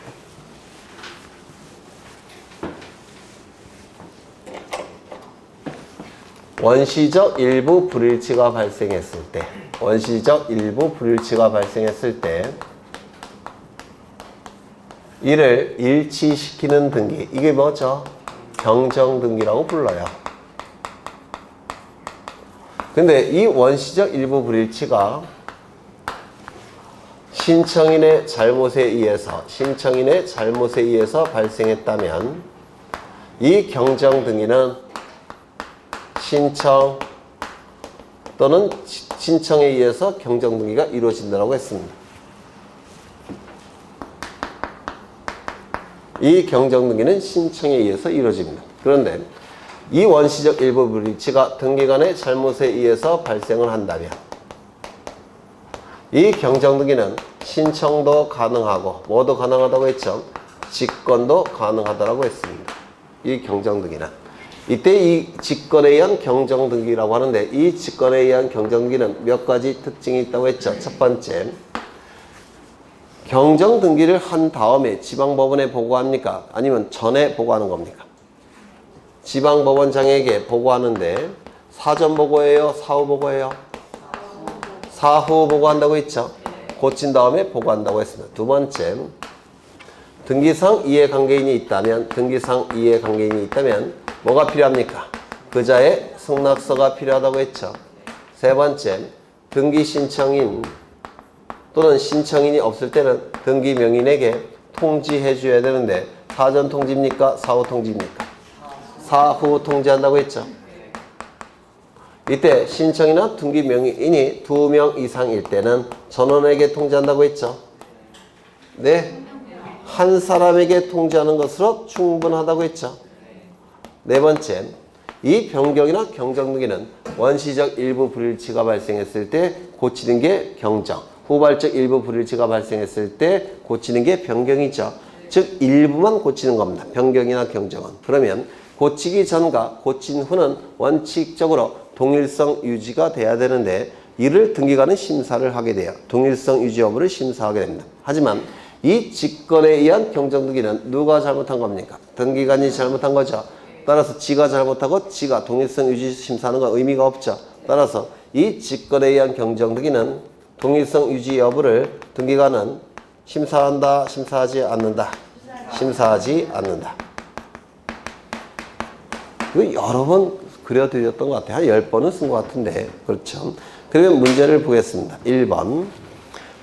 원시적 일부 불일치가 발생했을 때, 이를 일치시키는 등기, 이게 뭐죠? 경정등기라고 불러요. 근데 이 원시적 일부 불일치가 신청인의 잘못에 의해서 발생했다면 이 경정등기는 신청 또는 신청에 의해서 경정등기가 이루어진다고 했습니다. 이 경정등기는 신청에 의해서 이루어집니다. 그런데 이 원시적 일부 불일치가 등기관의 잘못에 의해서 발생을 한다면 이 경정등기는 신청도 가능하고 뭐도 가능하다고 했죠? 직권도 가능하다고 했습니다. 이 경정등기는 이때 이 직권에 의한 경정등기라고 하는데 이 직권에 의한 경정등기는 몇 가지 특징이 있다고 했죠? 첫 번째, 경정등기를 한 다음에 지방법원에 보고합니까? 아니면 전에 보고하는 겁니까? 지방법원장에게 보고하는데 사전 보고예요? 사후 보고예요? 사후 보고한다고 했죠? 고친 다음에 보고한다고 했습니다. 두 번째, 등기상 이해관계인이 있다면 뭐가 필요합니까? 그자의 승낙서가 필요하다고 했죠. 세 번째, 등기 신청인 또는 신청인이 없을 때는 등기 명인에게 통지해 줘야 되는데 사전 통지입니까? 사후 통지입니까? 사후 통지한다고 했죠. 이때 신청이나 등기 명인이 2명 이상일 때는 전원에게 통지한다고 했죠. 네, 한 사람에게 통지하는 것으로 충분하다고 했죠. 네 번째, 이 변경이나 경정등기는 원시적 일부 불일치가 발생했을 때 고치는 게 경정, 후발적 일부 불일치가 발생했을 때 고치는 게 변경이죠. 즉 일부만 고치는 겁니다. 변경이나 경정은. 그러면 고치기 전과 고친 후는 원칙적으로 동일성 유지가 돼야 되는데 이를 등기관은 심사를 하게 돼요. 동일성 유지 여부를 심사하게 됩니다. 하지만 이 직권에 의한 경정등기는 누가 잘못한 겁니까? 등기관이 잘못한 거죠. 따라서 지가 잘못하고 지가 동일성 유지 심사하는 건 의미가 없죠. 따라서 이 직권에 의한 경정등기는 동일성 유지 여부를 등기관은 심사한다, 심사하지 않는다. 심사하지 않는다. 이거 여러 번 그려드렸던 것 같아요. 한 10번은 쓴 것 같은데. 그렇죠. 그러면 문제를 보겠습니다. 1번.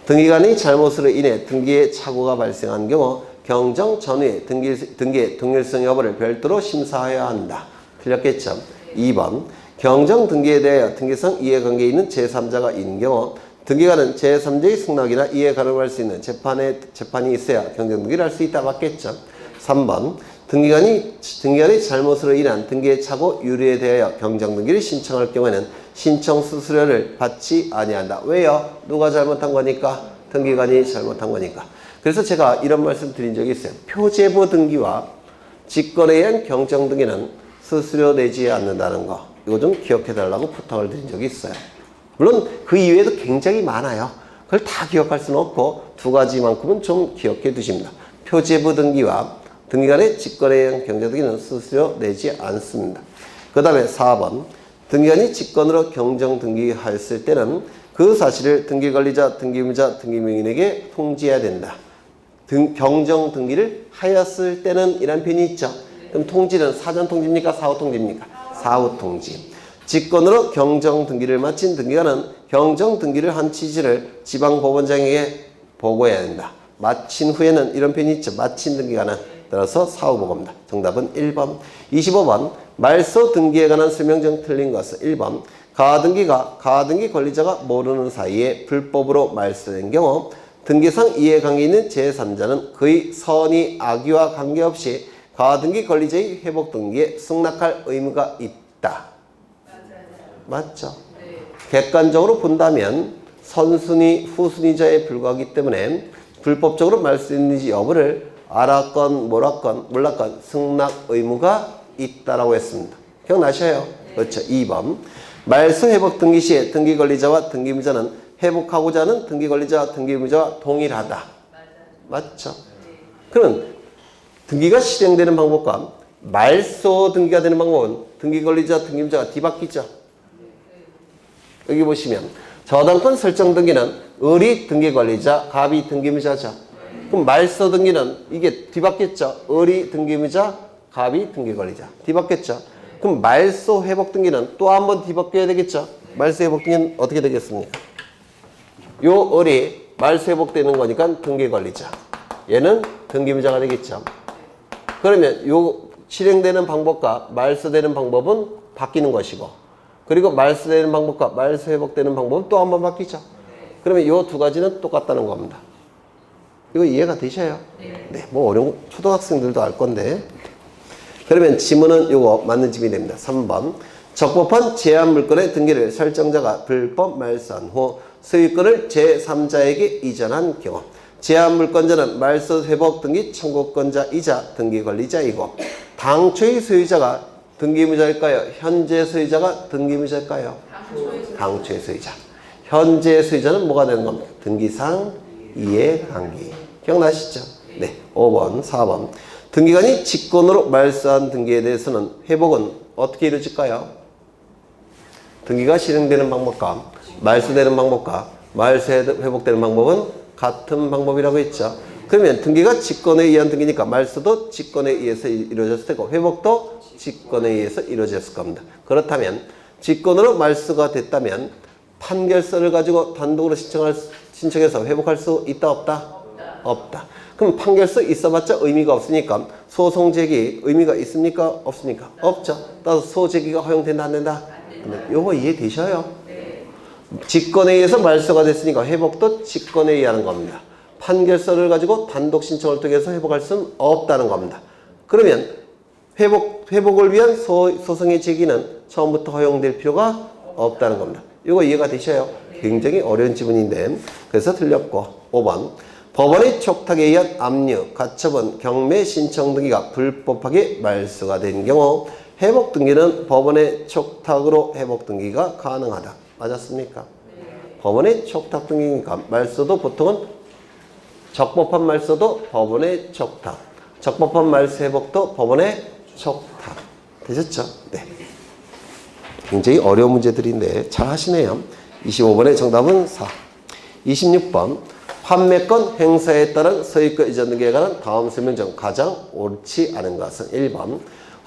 등기관이 잘못으로 인해 등기에 착오가 발생한 경우 경정 전후에 등기의 동일성 여부를 별도로 심사해야 한다. 틀렸겠죠. 2번. 경정 등기에 대하여 등기성 이해관계에 있는 제3자가 있는 경우 등기관은 제3자의 승낙이나 이해 가능할 수 있는 재판이 있어야 경정 등기를 할 수 있다. 맞겠죠. 3번. 등기관이 잘못으로 인한 등기의 착오 유리에 대하여 경정 등기를 신청할 경우에는 신청 수수료를 받지 아니한다. 왜요? 누가 잘못한 거니까? 등기관이 잘못한 거니까. 그래서 제가 이런 말씀 드린 적이 있어요. 표제부 등기와 직권에 의한 경정 등기는 수수료 내지 않는다는 거. 이거 좀 기억해 달라고 부탁을 드린 적이 있어요. 물론 그 이외에도 굉장히 많아요. 그걸 다 기억할 수는 없고 두 가지만큼은 좀 기억해 두십니다. 표제부 등기와 등기관의 직권에 의한 경정 등기는 수수료 내지 않습니다. 그 다음에 4번. 등기관이 직권으로 경정 등기했을 때는 그 사실을 등기관리자, 등기무자, 등기명인에게 통지해야 된다. 경정 등기를 하였을 때는 이란 표현이 있죠. 그럼 통지는 사전 통지입니까? 사후 통지입니까? 사후 통지. 직권으로 경정 등기를 마친 등기관은 경정 등기를 한 취지를 지방법원장에게 보고해야 된다. 마친 후에는 이런 표현이 있죠. 마친 등기관은 따라서 사후 보고입니다. 정답은 1번. 25번. 말소 등기에 관한 설명정 틀린 것은 1번. 가등기 권리자가 모르는 사이에 불법으로 말소된 경우 등기상 이해관계 있는 제3자는 그의 선의 악의와 관계없이 가등기 권리자의 회복 등기에 승낙할 의무가 있다. 맞죠? 객관적으로 본다면 선순위, 후순위자에 불과하기 때문에 불법적으로 말소했는지 여부를 알았건 몰랐건 승낙 의무가 있다라고 했습니다. 기억나셔요? 그렇죠. 2번. 말소 회복 등기 시에 등기 권리자와 등기무자는 회복하고자 하는 등기 권리자와 등기무자와 동일하다. 맞죠? 그러면 등기가 실행되는 방법과 말소 등기가 되는 방법은 등기 권리자, 등기무자가 뒤바뀌죠. 여기 보시면 저당권 설정 등기는 을이 등기 권리자, 갑이 등기무자죠. 그럼 말소 등기는 이게 뒤바뀌었죠. 을이 등기무자, 갑이 등기 권리자. 뒤바뀌었죠. 그럼 말소 회복 등기는 또 한 번 뒤바뀌어야 되겠죠. 말소 회복 등기는 어떻게 되겠습니까? 요 을이 말소 회복되는 거니까 등기 권리자. 얘는 등기무자가 되겠죠. 그러면 요 실행되는 방법과 말소되는 방법은 바뀌는 것이고, 그리고 말소되는 방법과 말소 회복되는 방법은 또 한 번 바뀌죠. 그러면 요 두 가지는 똑같다는 겁니다. 이거 이해가 되셔요? 네. 뭐 어려운 초등학생들도 알 건데. 그러면 지문은 요거 맞는 지문이 됩니다. 3번. 적법한 제한 물건의 등기를 설정자가 불법 말소한 후 소유권을 제3자에게 이전한 경우 제한 물건자는 말소 회복 등기 청구권자이자 등기 권리자이고 당초의 소유자가 등기무자일까요? 현재 소유자가 등기무자일까요? 당초의 소유자. 현재 소유자는 뭐가 되는 겁니까? 등기상 이해관계. 기억나시죠? 네. 5번, 4번. 등기관이 직권으로 말소한 등기에 대해서는 회복은 어떻게 이루어질까요? 등기가 실행되는 방법과 말소되는 방법과 말소 회복되는 방법은 같은 방법이라고 했죠. 그러면 등기가 직권에 의한 등기니까 말소도 직권에 의해서 이루어졌을 테고 회복도 직권에 의해서 이루어졌을 겁니다. 그렇다면 직권으로 말소가 됐다면 판결서를 가지고 단독으로 신청해서 회복할 수 있다 없다? 없다. 그럼 판결서 있어봤자 의미가 없으니까 소송 제기 의미가 있습니까? 없습니까? 없죠. 따라서 소제기가 허용된다 안 된다? 요거 이해되셔요? 직권에 의해서 말소가 됐으니까 회복도 직권에 의한 겁니다. 판결서를 가지고 단독 신청을 통해서 회복할 수는 없다는 겁니다. 그러면 회복을 위한 소송의 제기는 처음부터 허용될 필요가 없다는 겁니다. 이거 이해가 되셔요? 굉장히 어려운 지문인데 그래서 틀렸고 5번. 법원의 촉탁에 의한 압류, 가처분, 경매 신청 등기가 불법하게 말소가 된 경우 회복 등기는 법원의 촉탁으로 회복 등기가 가능하다. 맞았습니까? 법원의 촉탁 등기니까 말소도 보통은 적법한 말소도 법원의 촉탁, 적법한 말소 회복도 법원의 촉탁. 되셨죠? 네. 굉장히 어려운 문제들인데 잘 하시네요. 25번의 정답은 4. 26번. 판매권 행사에 따른 소유권 이전 등기에 관한 다음 설명 중 가장 옳지 않은 것은 1번.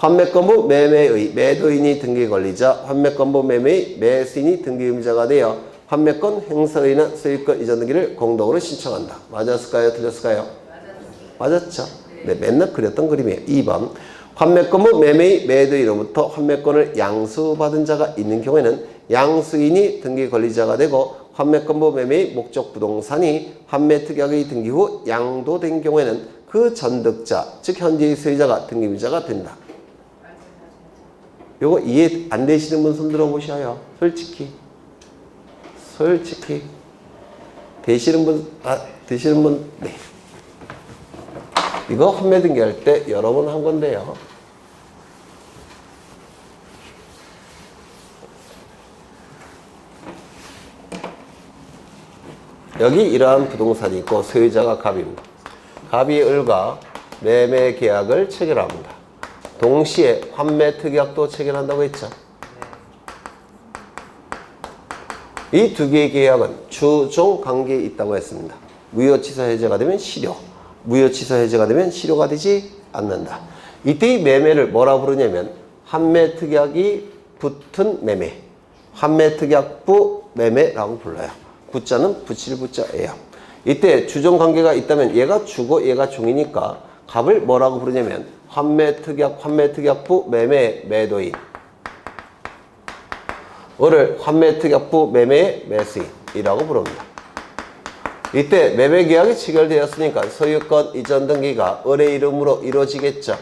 환매건부 매매의 매도인이 등기 권리자, 환매건부 매매의 매수인이 등기 의무자가 되어 환매권 행사로 인한 소유권 이전 등기를 공동으로 신청한다. 맞았을까요? 틀렸을까요? 맞았죠. 네, 맨날 그렸던 그림이에요. 2번. 환매건부 매매의 매도인으로부터 환매권을 양수받은 자가 있는 경우에는 양수인이 등기 권리자가 되고 환매건부 매매의 목적 부동산이 환매특약의 등기 후 양도된 경우에는 그 전득자, 즉 현재의 소유자가 등기 의무자가 된다. 요거 이해 안 되시는 분 손 들어보셔요. 솔직히 되시는 분, 네. 이거 환매 등기할 때 여러 번 한 건데요. 여기 이러한 부동산이 있고 소유자가 갑입니다. 갑이 을과 매매 계약을 체결합니다. 동시에 환매 특약도 체결한다고 했죠. 이 두 개의 계약은 주종 관계에 있다고 했습니다. 무효 취소 해제가 되면 실효, 무효 취소 해제가 되면 실효가 되지 않는다. 이때의 매매를 뭐라 부르냐면 환매 특약이 붙은 매매, 환매 특약부 매매라고 불러요. 구자는 붙일 구자예요. 이때 주종 관계가 있다면 얘가 주고 얘가 종이니까 갑을 뭐라고 부르냐면 환매 특약부 매매 매도인, 을을 환매 특약부 매매 매수인이라고 부릅니다. 이때 매매 계약이 체결되었으니까 소유권 이전 등기가 을의 이름으로 이루어지겠죠.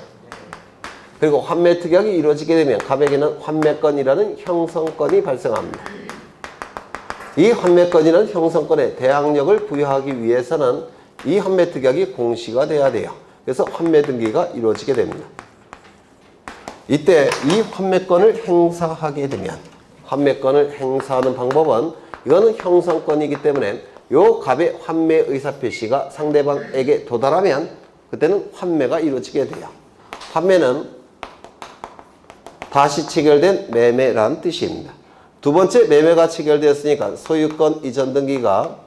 그리고 환매 특약이 이루어지게 되면 갑에게는 환매권이라는 형성권이 발생합니다. 이 환매권이라는 형성권에 대항력을 부여하기 위해서는 이 환매 특약이 공시가 돼야 돼요. 그래서 환매 등기가 이루어지게 됩니다. 이때 이 환매권을 행사하게 되면, 환매권을 행사하는 방법은 이거는 형성권이기 때문에 요 갑의 환매 의사표시가 상대방에게 도달하면 그때는 환매가 이루어지게 돼요. 환매는 다시 체결된 매매라는 뜻입니다. 두 번째 매매가 체결되었으니까 소유권 이전 등기가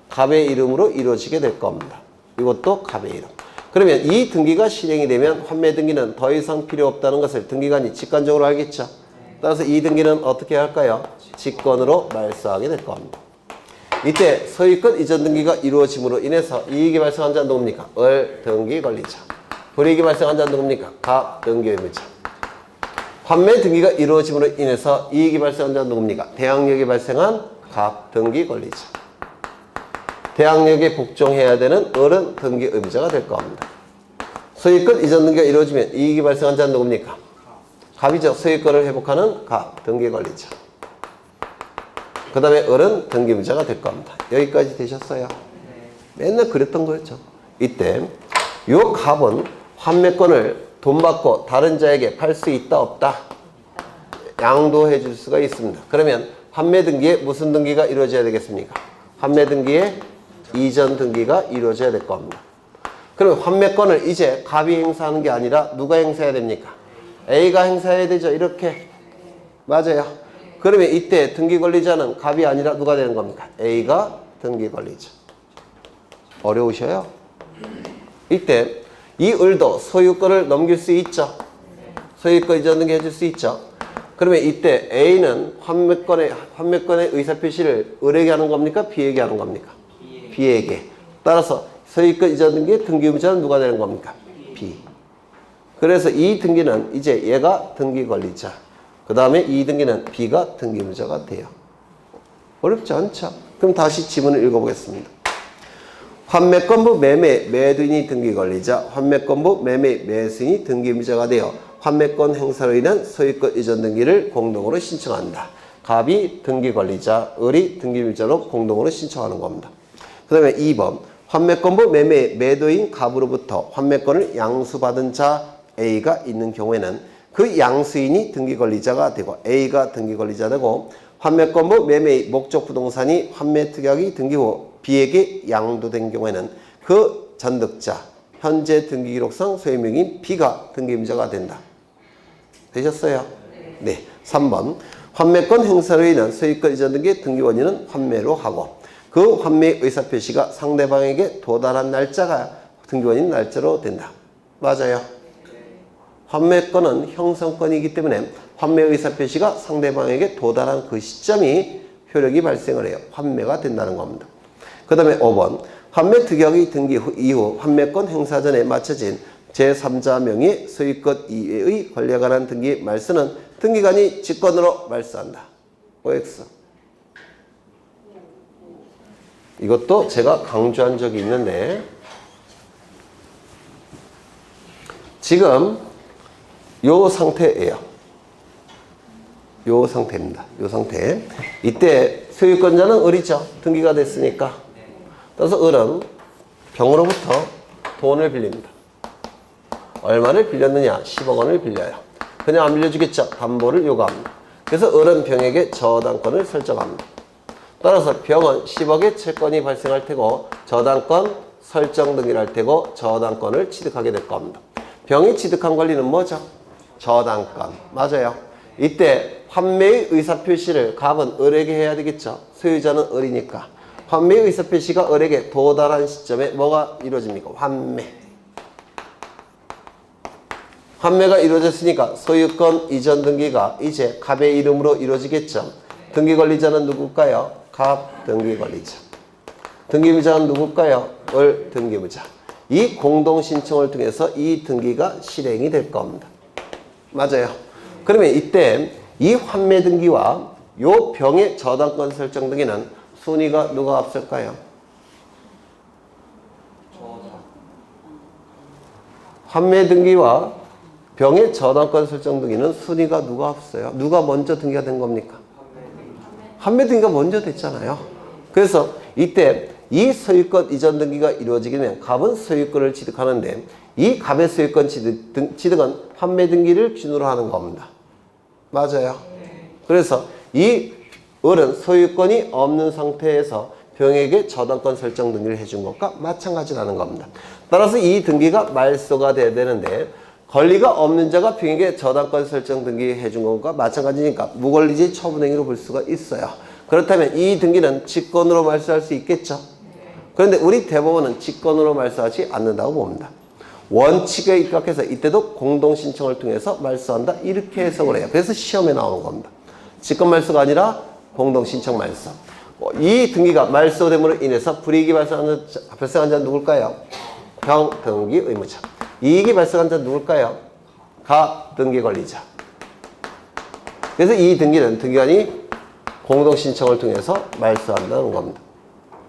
갑의 이름으로 이루어지게 될 겁니다. 이것도 갑의 이름. 그러면 이 등기가 실행이 되면 환매 등기는 더 이상 필요 없다는 것을 등기관이 직관적으로 알겠죠. 따라서 이 등기는 어떻게 할까요? 직권으로 말소하게 될 겁니다. 이때 소유권 이전 등기가 이루어짐으로 인해서 이익이 발생한 자는 누굽니까? 을 등기 권리자. 불이익이 발생한 자는 누굽니까? 갑 등기 의무자. 환매 등기가 이루어짐으로 인해서 이익이 발생한 자는 누굽니까? 대항력이 발생한 갑 등기 권리자. 대항력에 복종해야 되는 을은 등기 의무자가 될 겁니다. 소유권 이전 등기가 이루어지면 이익이 발생한 자는 누굽니까? 갑이죠. 소유권을 회복하는 갑 등기 권리자. 그 다음에 을은 등기 의무자가 될 겁니다. 여기까지 되셨어요? 맨날 그랬던 거였죠. 이때 요 갑은 환매권을 돈 받고 다른 자에게 팔 수 있다 없다? 양도해 줄 수가 있습니다. 그러면 환매 등기에 무슨 등기가 이루어져야 되겠습니까? 환매 등기에 이전 등기가 이루어져야 될 겁니다. 그럼 환매권을 이제 갑이 행사하는 게 아니라 누가 행사해야 됩니까? A가 행사해야 되죠. 이렇게. 맞아요. 그러면 이때 등기 권리자는 갑이 아니라 누가 되는 겁니까? A가 등기 권리자. 어려우셔요? 이때 이 을도 소유권을 넘길 수 있죠. 소유권 이전 등기 해줄 수 있죠. 그러면 이때 A는 환매권의 의사표시를 을에게 하는 겁니까? B에게 하는 겁니까? B에게. 따라서 소유권 이전 등기의 등기 의무자는 누가 되는 겁니까? B. 그래서 이 등기는 이제 얘가 등기 권리자. 그 다음에 이 등기는 B가 등기 의무자가 돼요. 어렵지 않죠? 그럼 다시 지문을 읽어보겠습니다. 환매건부 매매 매도인이 등기 권리자, 환매건부 매매 매수인이 등기 의무자가 되어 환매권 행사로 인한 소유권 이전 등기를 공동으로 신청한다. 갑이 등기 권리자, 을이 등기 의무자로 공동으로 신청하는 겁니다. 그 다음에 2번 환매건부 매매 매도인 갑으로부터 환매권을 양수받은 자 A가 있는 경우에는 그 양수인이 등기 권리자가 되고 A가 등기 권리자 되고 환매건부 매매의 목적 부동산이 환매 특약이 등기 후 B에게 양도된 경우에는 그 전득자, 현재 등기 기록상 소유명인 B가 등기 의무자가 된다. 되셨어요? 네. 3번 환매권 행사로 인한 소유권 이전 등기의 등기 원인은 환매로 하고 그 환매의 의사표시가 상대방에게 도달한 날짜가 등기 원인 날짜로 된다. 맞아요. 환매권은 형성권이기 때문에 환매 의사표시가 상대방에게 도달한 그 시점이 효력이 발생을 해요. 환매가 된다는 겁니다. 그 다음에 5번 환매 특약의 등기 이후 환매권 행사 전에 마쳐진 제3자 명의 소유권 이외의 권리에 관한 등기 말소는 등기관이 직권으로 말소한다. OX. 이것도 제가 강조한 적이 있는데 지금 요 상태예요. 요 상태입니다. 요 상태. 이때 소유권자는 을이죠. 등기가 됐으니까. 따라서 을은 병으로부터 돈을 빌립니다. 얼마를 빌렸느냐? 10억 원을 빌려요. 그냥 안 빌려주겠죠. 담보를 요구합니다. 그래서 을은 병에게 저당권을 설정합니다. 따라서 병은 10억의 채권이 발생할 테고 저당권 설정 등기를 할 테고 저당권을 취득하게 될 겁니다. 병이 취득한 권리는 뭐죠? 저당권. 맞아요. 이때 환매의 의사표시를 갑은 을에게 해야 되겠죠. 소유자는 을이니까. 환매의 의사표시가 을에게 도달한 시점에 뭐가 이루어집니까? 환매. 환매가 이루어졌으니까 소유권 이전 등기가 이제 갑의 이름으로 이루어지겠죠. 등기 권리자는 누굴까요? 갑 등기 권리자. 등기부자는 누굴까요? 을 등기부자. 이 공동 신청을 통해서 이 등기가 실행이 될 겁니다. 맞아요. 그러면 이때 이 환매 등기와 요 병의 저당권 설정 등기는 순위가 누가 앞설까요? 환매 등기와 병의 저당권 설정 등기는 순위가 누가 앞서요? 누가 먼저 등기가 된 겁니까? 환매 등기가 먼저 됐잖아요. 그래서 이때 이 소유권 이전 등기가 이루어지게 되면 갑은 소유권을 취득하는데 이 갑의 소유권 취득은 환매 등기를 기준으로 하는 겁니다. 맞아요. 그래서 이 을은 소유권이 없는 상태에서 병에게 저당권 설정 등기를 해준 것과 마찬가지라는 겁니다. 따라서 이 등기가 말소가 돼야 되는데 권리가 없는 자가 병에게 저당권 설정 등기 해준 것과 마찬가지니까 무권리지 처분행위로 볼 수가 있어요. 그렇다면 이 등기는 직권으로 말소할 수 있겠죠. 그런데 우리 대법원은 직권으로 말소하지 않는다고 봅니다. 원칙에 입각해서 이때도 공동신청을 통해서 말소한다 이렇게 해석을 해요. 그래서 시험에 나오는 겁니다. 직권 말소가 아니라 공동신청 말소. 이 등기가 말소됨으로 인해서 불이익이 발생한 자는 누굴까요? 병 등기 의무자. 이익이 발생한 자는 누굴까요? 가 등기 권리자. 그래서 이 등기는 등기관이 공동신청을 통해서 말소한다는 겁니다.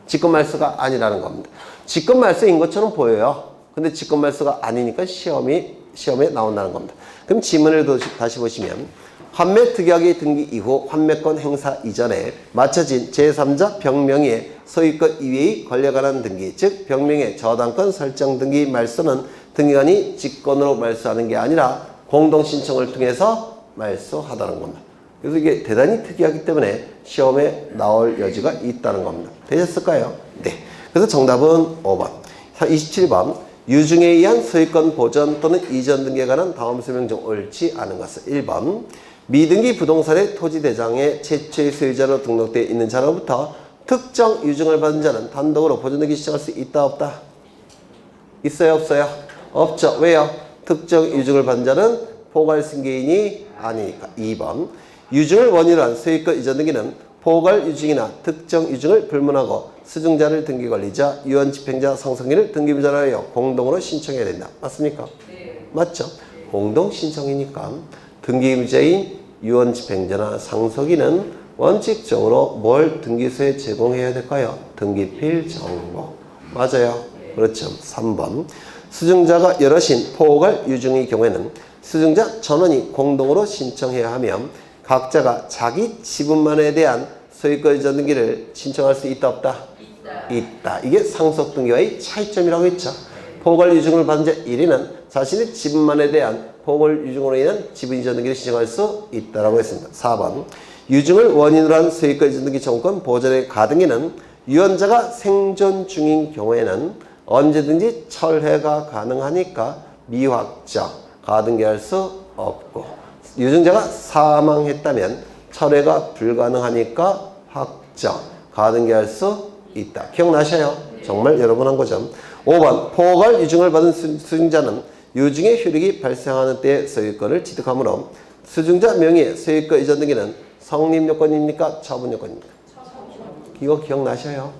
직권 말소가 아니라는 겁니다. 직권 말소인 것처럼 보여요. 근데 직권 말소가 아니니까 시험에 나온다는 겁니다. 그럼 지문을 다시 보시면 환매 특약의 등기 이후 환매권 행사 이전에 마쳐진 제3자 병명의 소유권 이외의 권리에 관한 등기, 즉 병명의 저당권 설정 등기 말소는 등기관이 직권으로 말소하는 게 아니라 공동신청을 통해서 말소하다는 겁니다. 그래서 이게 대단히 특이하기 때문에 시험에 나올 여지가 있다는 겁니다. 되셨을까요? 네. 그래서 정답은 5번. 27번. 유증에 의한 소유권 보전 또는 이전 등기에 관한 다음 설명 중 옳지 않은 것은 1번. 미등기 부동산의 토지대장에 최초의 소유자로 등록되어 있는 자로부터 특정 유증을 받은 자는 단독으로 보존등기 시작할 수 있다 없다? 있어요 없어요? 없죠. 왜요? 특정 유증을 받은 자는 포괄승계인이 아니니까. 2번. 유증을 원인으로 한 소유권 이전 등기는 포괄 유증이나 특정 유증을 불문하고 수증자를 등기관리자, 유언집행자, 상속인을 등기부자로 하여 공동으로 신청해야 된다. 맞습니까? 네. 맞죠? 공동신청이니까 등기부자인 유언집행자나 상속인은 원칙적으로 뭘 등기소에 제공해야 될까요? 등기필 정보. 맞아요. 그렇죠. 3번. 수증자가 여럿인 포괄 유증의 경우에는 수증자 전원이 공동으로 신청해야 하며 각자가 자기 지분만에 대한 소유권 이전 등기를 신청할 수 있다 없다? 있다. 이게 상속 등기와의 차이점이라고 했죠. 포괄 유증을 받은 자 1위는 자신의 지분만에 대한 포괄 유증으로 인한 지분 이전 등기를 신청할 수 있다라고 했습니다. 4번. 유증을 원인으로 한 소유권 이전 등기 청구권 보전의 가등기는 유언자가 생존 중인 경우에는 언제든지 철회가 가능하니까 미확정 가등기할 수 없고, 유증자가 사망했다면 철회가 불가능하니까 확정 가등기할 수 있다. 기억나셔요? 정말 여러 번 한 거죠. 5번. 포괄 유증을 받은 수증자는 유증의 효력이 발생하는 때의 소유권을 취득하므로 수증자 명의의 소유권 이전 등기는 성립요건입니까? 처분요건입니까? 이거 기억나셔요?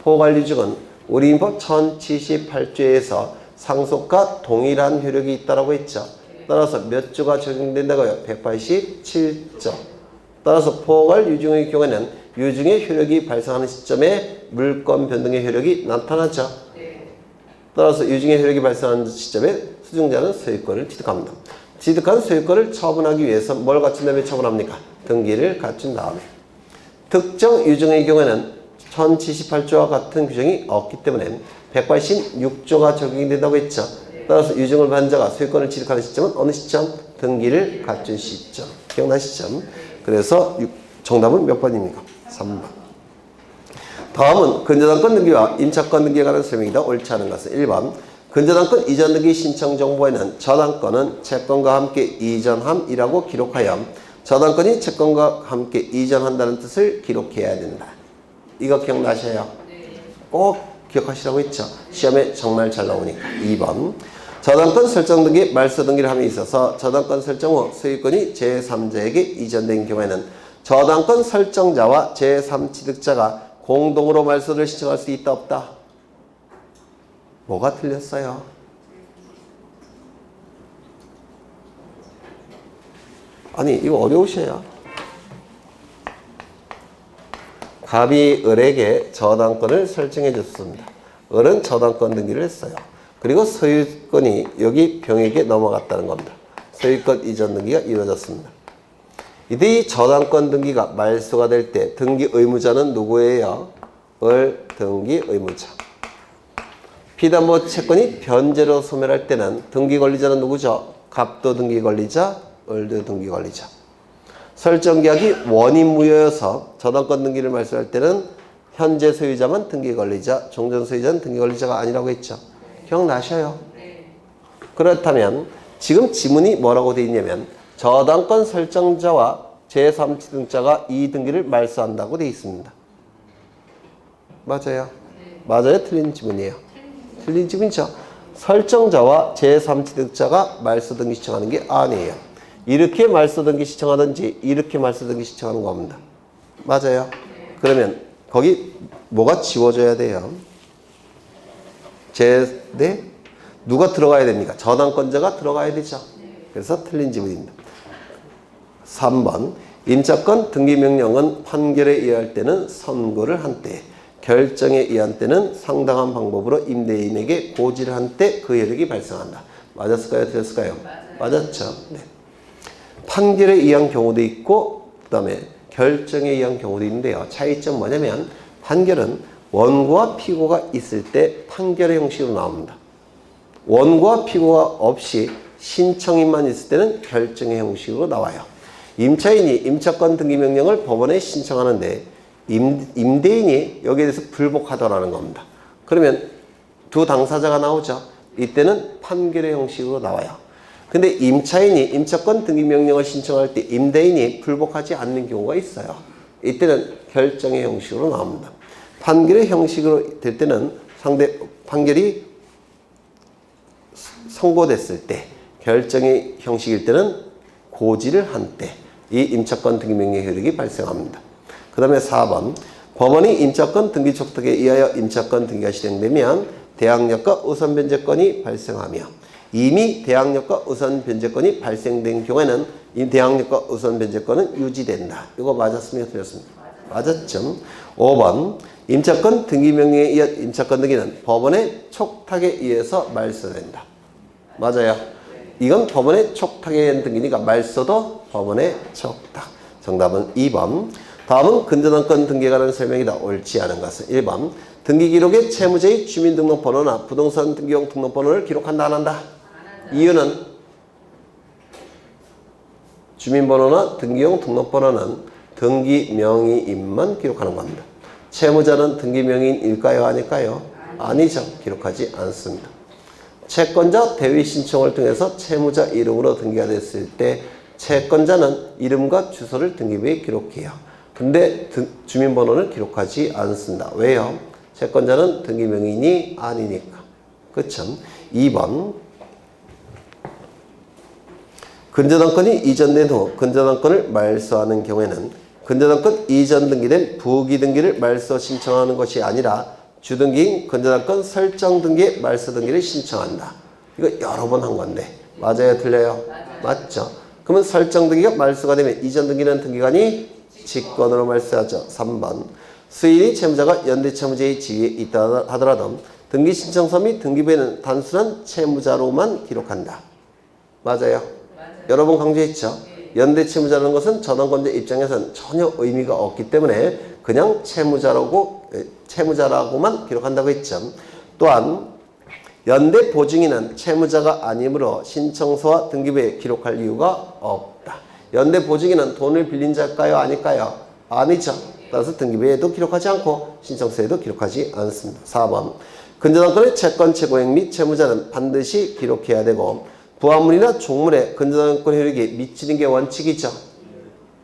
포괄유증은 우리 민법 1078조에서 상속과 동일한 효력이 있다고 했죠. 따라서 몇 조가 적용된다고요? 187조. 따라서 포괄유증의 경우에는 유증의 효력이 발생하는 시점에 물권 변동의 효력이 나타나죠. 따라서 유증의 효력이 발생하는 시점에 수증자는 소유권을 취득합니다. 취득한 소유권을 처분하기 위해서 뭘 갖춘 다음에 처분합니까? 등기를 갖춘 다음에. 특정 유증의 경우에는 1078조와 같은 규정이 없기 때문에 186조가 적용이 된다고 했죠. 따라서 유증을 받은 자가 소유권을 취득하는 시점은 어느 시점? 등기를 갖춘 시점. 기억나시죠? 그래서 정답은 몇 번입니까? 3번. 다음은 근저당권 등기와 임차권 등기에 관한 설명이다. 옳지 않은 것은 1번. 근저당권 이전 등기 신청 정보에는 저당권은 채권과 함께 이전함이라고 기록하여 저당권이 채권과 함께 이전한다는 뜻을 기록해야 된다. 이거 기억나셔요? 꼭 기억하시라고 했죠. 시험에 정말 잘 나오니까. 2번. 저당권 설정 등기 말소 등기를 함에 있어서 저당권 설정 후 소유권이 제3자에게 이전된 경우에는 저당권 설정자와 제3취득자가 공동으로 말소를 신청할 수 있다 없다? 뭐가 틀렸어요? 아니 이거 어려우셔요. 갑이 을에게 저당권을 설정해 줬습니다. 을은 저당권 등기를 했어요. 그리고 소유권이 여기 병에게 넘어갔다는 겁니다. 소유권 이전 등기가 이루어졌습니다. 이때 이 저당권 등기가 말소가 될 때 등기 의무자는 누구예요? 을 등기 의무자. 피담보 채권이 변제로 소멸할 때는 등기 권리자는 누구죠? 갑도 등기 권리자, 을도 등기 권리자. 설정계약이 원인무효여서 저당권 등기를 말소할 때는 현재 소유자만 등기 권리자, 종전 소유자는 등기 권리자가 아니라고 했죠. 기억나셔요? 그렇다면 지금 지문이 뭐라고 되어 있냐면 저당권 설정자와 제3취득자가 이 등기를 말소한다고 되어 있습니다. 맞아요? 맞아요? 틀린 지문이에요? 틀린 지문이죠. 설정자와 제3취득자가 말소 등기 신청하는 게 아니에요. 이렇게 말소 등기 신청하든지 이렇게 말소 등기 신청하는 겁니다. 맞아요? 그러면 거기 뭐가 지워져야 돼요? 네? 누가 들어가야 됩니까? 저당권자가 들어가야 되죠. 그래서 틀린 지문입니다. 3번. 임차권 등기명령은 판결에 의할 때는 선고를 한 때, 결정에 의한 때는 상당한 방법으로 임대인에게 고지를 한 때 그 효력이 발생한다. 맞았을까요? 틀렸을까요? 맞았죠. 네. 판결에 의한 경우도 있고 그 다음에 결정에 의한 경우도 있는데요. 차이점 뭐냐면 판결은 원고와 피고가 있을 때 판결의 형식으로 나옵니다. 원고와 피고가 없이 신청인만 있을 때는 결정의 형식으로 나와요. 임차인이 임차권 등기명령을 법원에 신청하는데 임대인이 여기에 대해서 불복하더라는 겁니다. 그러면 두 당사자가 나오죠. 이때는 판결의 형식으로 나와요. 근데 임차인이 임차권 등기명령을 신청할 때 임대인이 불복하지 않는 경우가 있어요. 이때는 결정의 형식으로 나옵니다. 판결의 형식으로 될 때는 판결이 선고됐을 때, 결정의 형식일 때는 고지를 한 때 이 임차권 등기명령 효력이 발생합니다. 그 다음에 4번. 법원이 임차권 등기 촉탁에 의하여 임차권 등기가 실행되면 대항력과 우선 변제권이 발생하며 이미 대항력과 우선 변제권이 발생된 경우에는 이 대항력과 우선 변제권은 유지된다. 이거 맞았습니까? 틀렸습니까? 맞았죠. 5번. 임차권 등기명령에 의한 임차권 등기는 법원의 촉탁에 의해서 말소된다. 맞아요. 이건 법원의 촉탁에 의한 등기니까 말소도 법원의 촉탁. 정답은 2번. 다음은 근저당권 등기에 관한 설명이다. 옳지 않은 것은 1번. 등기기록에 채무자의 주민등록번호나 부동산 등기용 등록번호를 기록한다 안 한다? 이유는 주민번호나 등기용 등록번호는 등기명의인만 기록하는 겁니다. 채무자는 등기명의인일까요? 아닐까요? 아니죠. 기록하지 않습니다. 채권자 대위 신청을 통해서 채무자 이름으로 등기가 됐을 때 채권자는 이름과 주소를 등기부에 기록해요. 근데 주민번호는 기록하지 않습니다. 왜요? 채권자는 등기명의인이 아니니까. 그쵸? 2번. 근저당권이 이전된 후 근저당권을 말소하는 경우에는 근저당권 이전 등기된 부기 등기를 말소 신청하는 것이 아니라 주등기인 근저당권 설정 등기의 말소 등기를 신청한다. 이거 여러 번 한 건데 맞아요? 틀려요? 맞죠? 그러면 설정 등기가 말소가 되면 이전 등기는 등기관이 직권으로 말소하죠. 3번 수인이 채무자가 연대 채무자의 지위에 있다 하더라도 등기 신청서 및 등기부에는 단순한 채무자로만 기록한다. 맞아요? 여러 번 강조했죠. 연대 채무자라는 것은 전환권자 입장에서는 전혀 의미가 없기 때문에 그냥 채무자라고만 기록한다고 했죠. 또한 연대 보증인은 채무자가 아니므로 신청서와 등기부에 기록할 이유가 없다. 연대 보증인은 돈을 빌린 자일까요? 아닐까요? 아니죠. 따라서 등기부에도 기록하지 않고 신청서에도 기록하지 않습니다. 4번 근저당권의 채권 최고액 및 채무자는 반드시 기록해야 되고 부합문이나 종물에 근저당권 효력이 미치는 게 원칙이죠.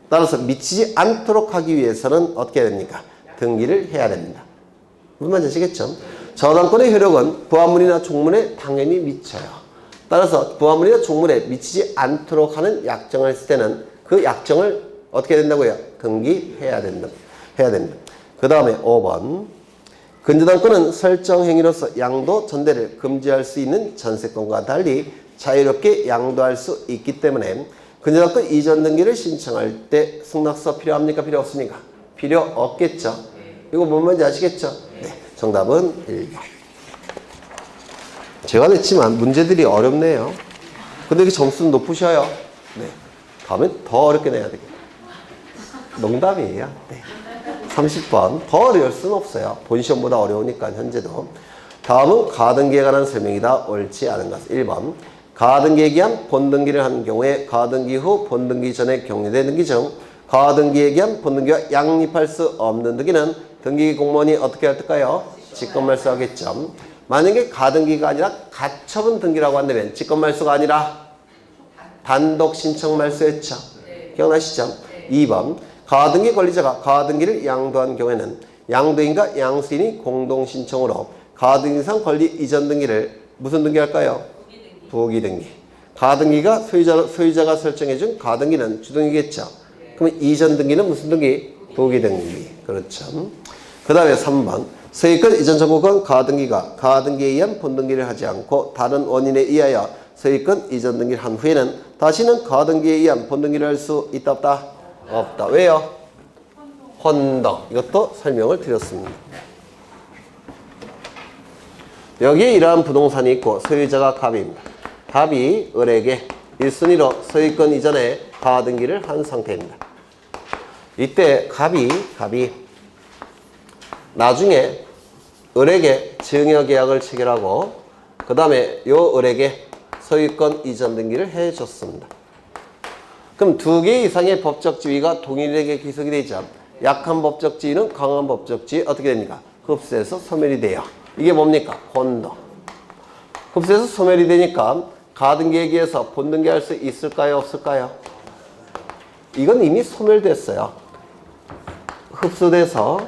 따라서 미치지 않도록 하기 위해서는 어떻게 해야 됩니까? 등기를 해야 됩니다. 무슨 말인지 아시겠죠? 저당권의 효력은 부합문이나 종문에 당연히 미쳐요. 따라서 부합문이나 종문에 미치지 않도록 하는 약정을 했을 때는 그 약정을 어떻게 해야 된다고요? 등기해야 된다. 해야 됩니다. 그 다음에 5번 근저당권은 설정 행위로서 양도 전대를 금지할 수 있는 전세권과 달리 자유롭게 양도할 수 있기 때문에 근저당권 이전 등기를 신청할 때 승낙서 필요합니까? 필요 없습니까? 필요 없겠죠. 이거 뭔 말인지 아시겠죠? 네. 정답은 1번. 제가 냈지만 문제들이 어렵네요. 근데 그 점수는 높으셔요. 네. 다음엔 더 어렵게 내야 되겠다. 농담이에요. 네. 30번. 더 어려울 수는 없어요. 본 시험보다 어려우니까 현재도. 다음은 가등기에 관한 설명이다. 옳지 않은 것. 1번. 가등기에 기한 본등기를 한 경우에 가등기 후 본등기 전에 격려된 등기 중 가등기에 기한 본등기와 양립할 수 없는 등기는 등기 공무원이 어떻게 할까요? 직권말소하겠죠. 만약에 가등기가 아니라 가처분 등기라고 한다면 직권말소가 아니라 단독 신청 말소였죠. 기억나시죠? 2번 가등기 권리자가 가등기를 양도한 경우에는 양도인과 양수인이 공동 신청으로 가등기상 권리 이전 등기를 무슨 등기 할까요? 부기 등기. 가등기가 소유자가 설정해준 가등기는 주등기겠죠. 그러면 이전 등기는 무슨 등기? 부기 등기. 그렇죠. 그 다음에 3번 소유권 이전 청구권 가등기가 가등기에 의한 본등기를 하지 않고 다른 원인에 의하여 소유권 이전 등기를 한 후에는 다시는 가등기에 의한 본등기를 할 수 있다 없다? 없다. 왜요? 혼동. 이것도 설명을 드렸습니다. 여기에 이러한 부동산이 있고 소유자가 갑입니다. 갑이 을에게 1순위로 소유권 이전에 가등기를 한 상태입니다. 이때 갑이 나중에 을에게 증여계약을 체결하고 그 다음에 요 을에게 소유권 이전 등기를 해줬습니다. 그럼 두 개 이상의 법적 지위가 동일하게 기속이 되죠. 약한 법적 지위는 강한 법적 지위 어떻게 됩니까? 흡수해서 소멸이 돼요. 이게 뭡니까? 혼동. 흡수해서 소멸이 되니까 가등기에 의해서 본등기 할 수 있을까요? 없을까요? 이건 이미 소멸됐어요. 흡수돼서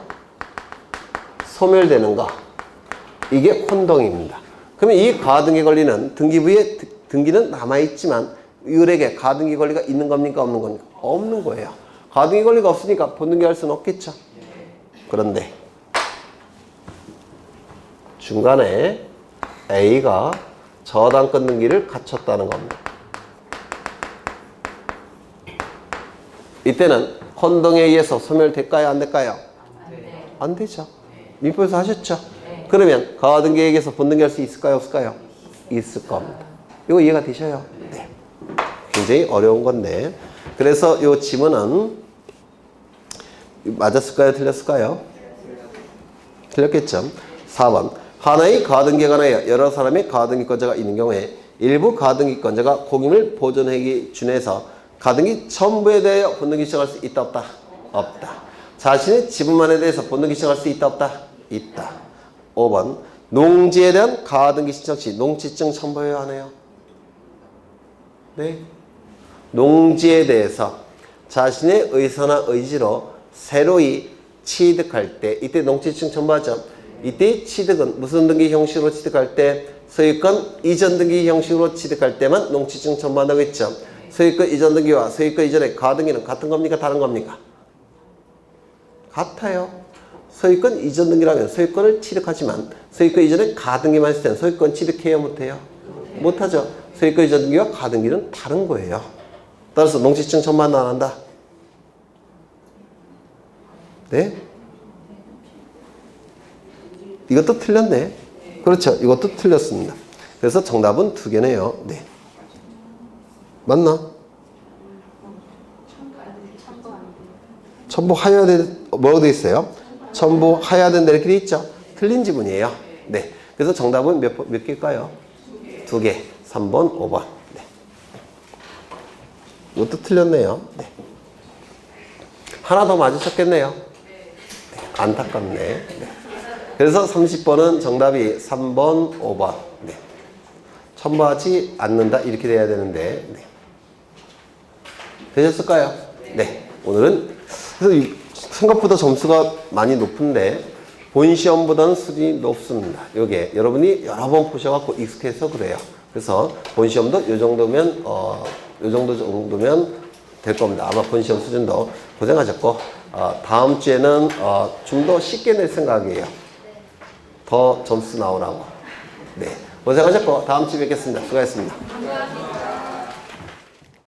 소멸되는 거. 이게 혼동입니다. 그러면 이 가등기 권리는 등기부에 등기는 남아있지만 을에게 가등기 권리가 있는 겁니까? 없는 겁니까? 없는 거예요. 가등기 권리가 없으니까 본등기 할 수는 없겠죠. 그런데 중간에 A가 저당권 등기를 갖췄다는 겁니다. 이때는 혼동에 의해서 소멸될까요? 안 될까요? 안 되죠. 민법에서 하셨죠? 그러면 가등기에 의해서 본등기 할 수 있을까요? 없을까요? 있을 겁니다. 이거 이해가 되셔요? 네. 굉장히 어려운 건데 그래서 이 지문은 맞았을까요? 틀렸을까요? 틀렸겠죠? 4번 하나의 가등기에 관하여 여러 사람의 가등기권자가 있는 경우에 일부 가등기권자가 공임을 보존하기 준해서 가등기 전부에 대하여 본등기 신청할 수 있다 없다? 없다. 자신의 지분만에 대해서 본등기 신청할 수 있다 없다? 있다. 5번 농지에 대한 가등기 신청 시 농지증 첨부해야 하네요. 네. 농지에 대해서 자신의 의사나 의지로 새로이 취득할 때 이때 농지증 첨부하죠. 이때 취득은 무슨 등기 형식으로 취득할 때 소유권 이전 등기 형식으로 취득할 때만 농지증 첨부한다고 했죠. 소유권 이전 등기와 소유권 이전의 가등기는 같은 겁니까? 다른 겁니까? 같아요. 소유권 이전 등기라면 소유권을 취득하지만 소유권 이전에 가등기만 했을 때는 소유권 취득해요? 못해요? 못하죠. 소유권 이전 등기와 가등기는 다른 거예요. 따라서 농지증 전반도 안 한다. 네? 이것도 틀렸네. 그렇죠. 이것도 틀렸습니다. 그래서 정답은 두 개네요. 네. 맞나? 첨부하여야 돼. 뭐라고 돼 있어요? 첨부하여야 된다 이렇게 돼 있죠. 틀린 지문이에요. 네. 그래서 정답은 몇 개일까요? 두 개. 3번, 5번. 네. 이것도 틀렸네요. 네. 하나 더 맞으셨겠네요. 네. 안타깝네. 네. 그래서 30번은 정답이 3번, 5번. 네. 첨부하지 않는다 이렇게 돼야 되는데 네. 되셨을까요? 네. 오늘은 그래서 생각보다 점수가 많이 높은데 본 시험보다는 수준이 높습니다. 이게 여러분이 여러 번 보셔갖고 익숙해서 그래요. 그래서 본 시험도 이 정도면 이 정도면 될 겁니다. 아마 본 시험 수준도 고생하셨고 다음 주에는 좀 더 쉽게 낼 생각이에요. 더 점수 나오라고. 네. 고생하셨고 다음 주에 뵙겠습니다. 수고하셨습니다.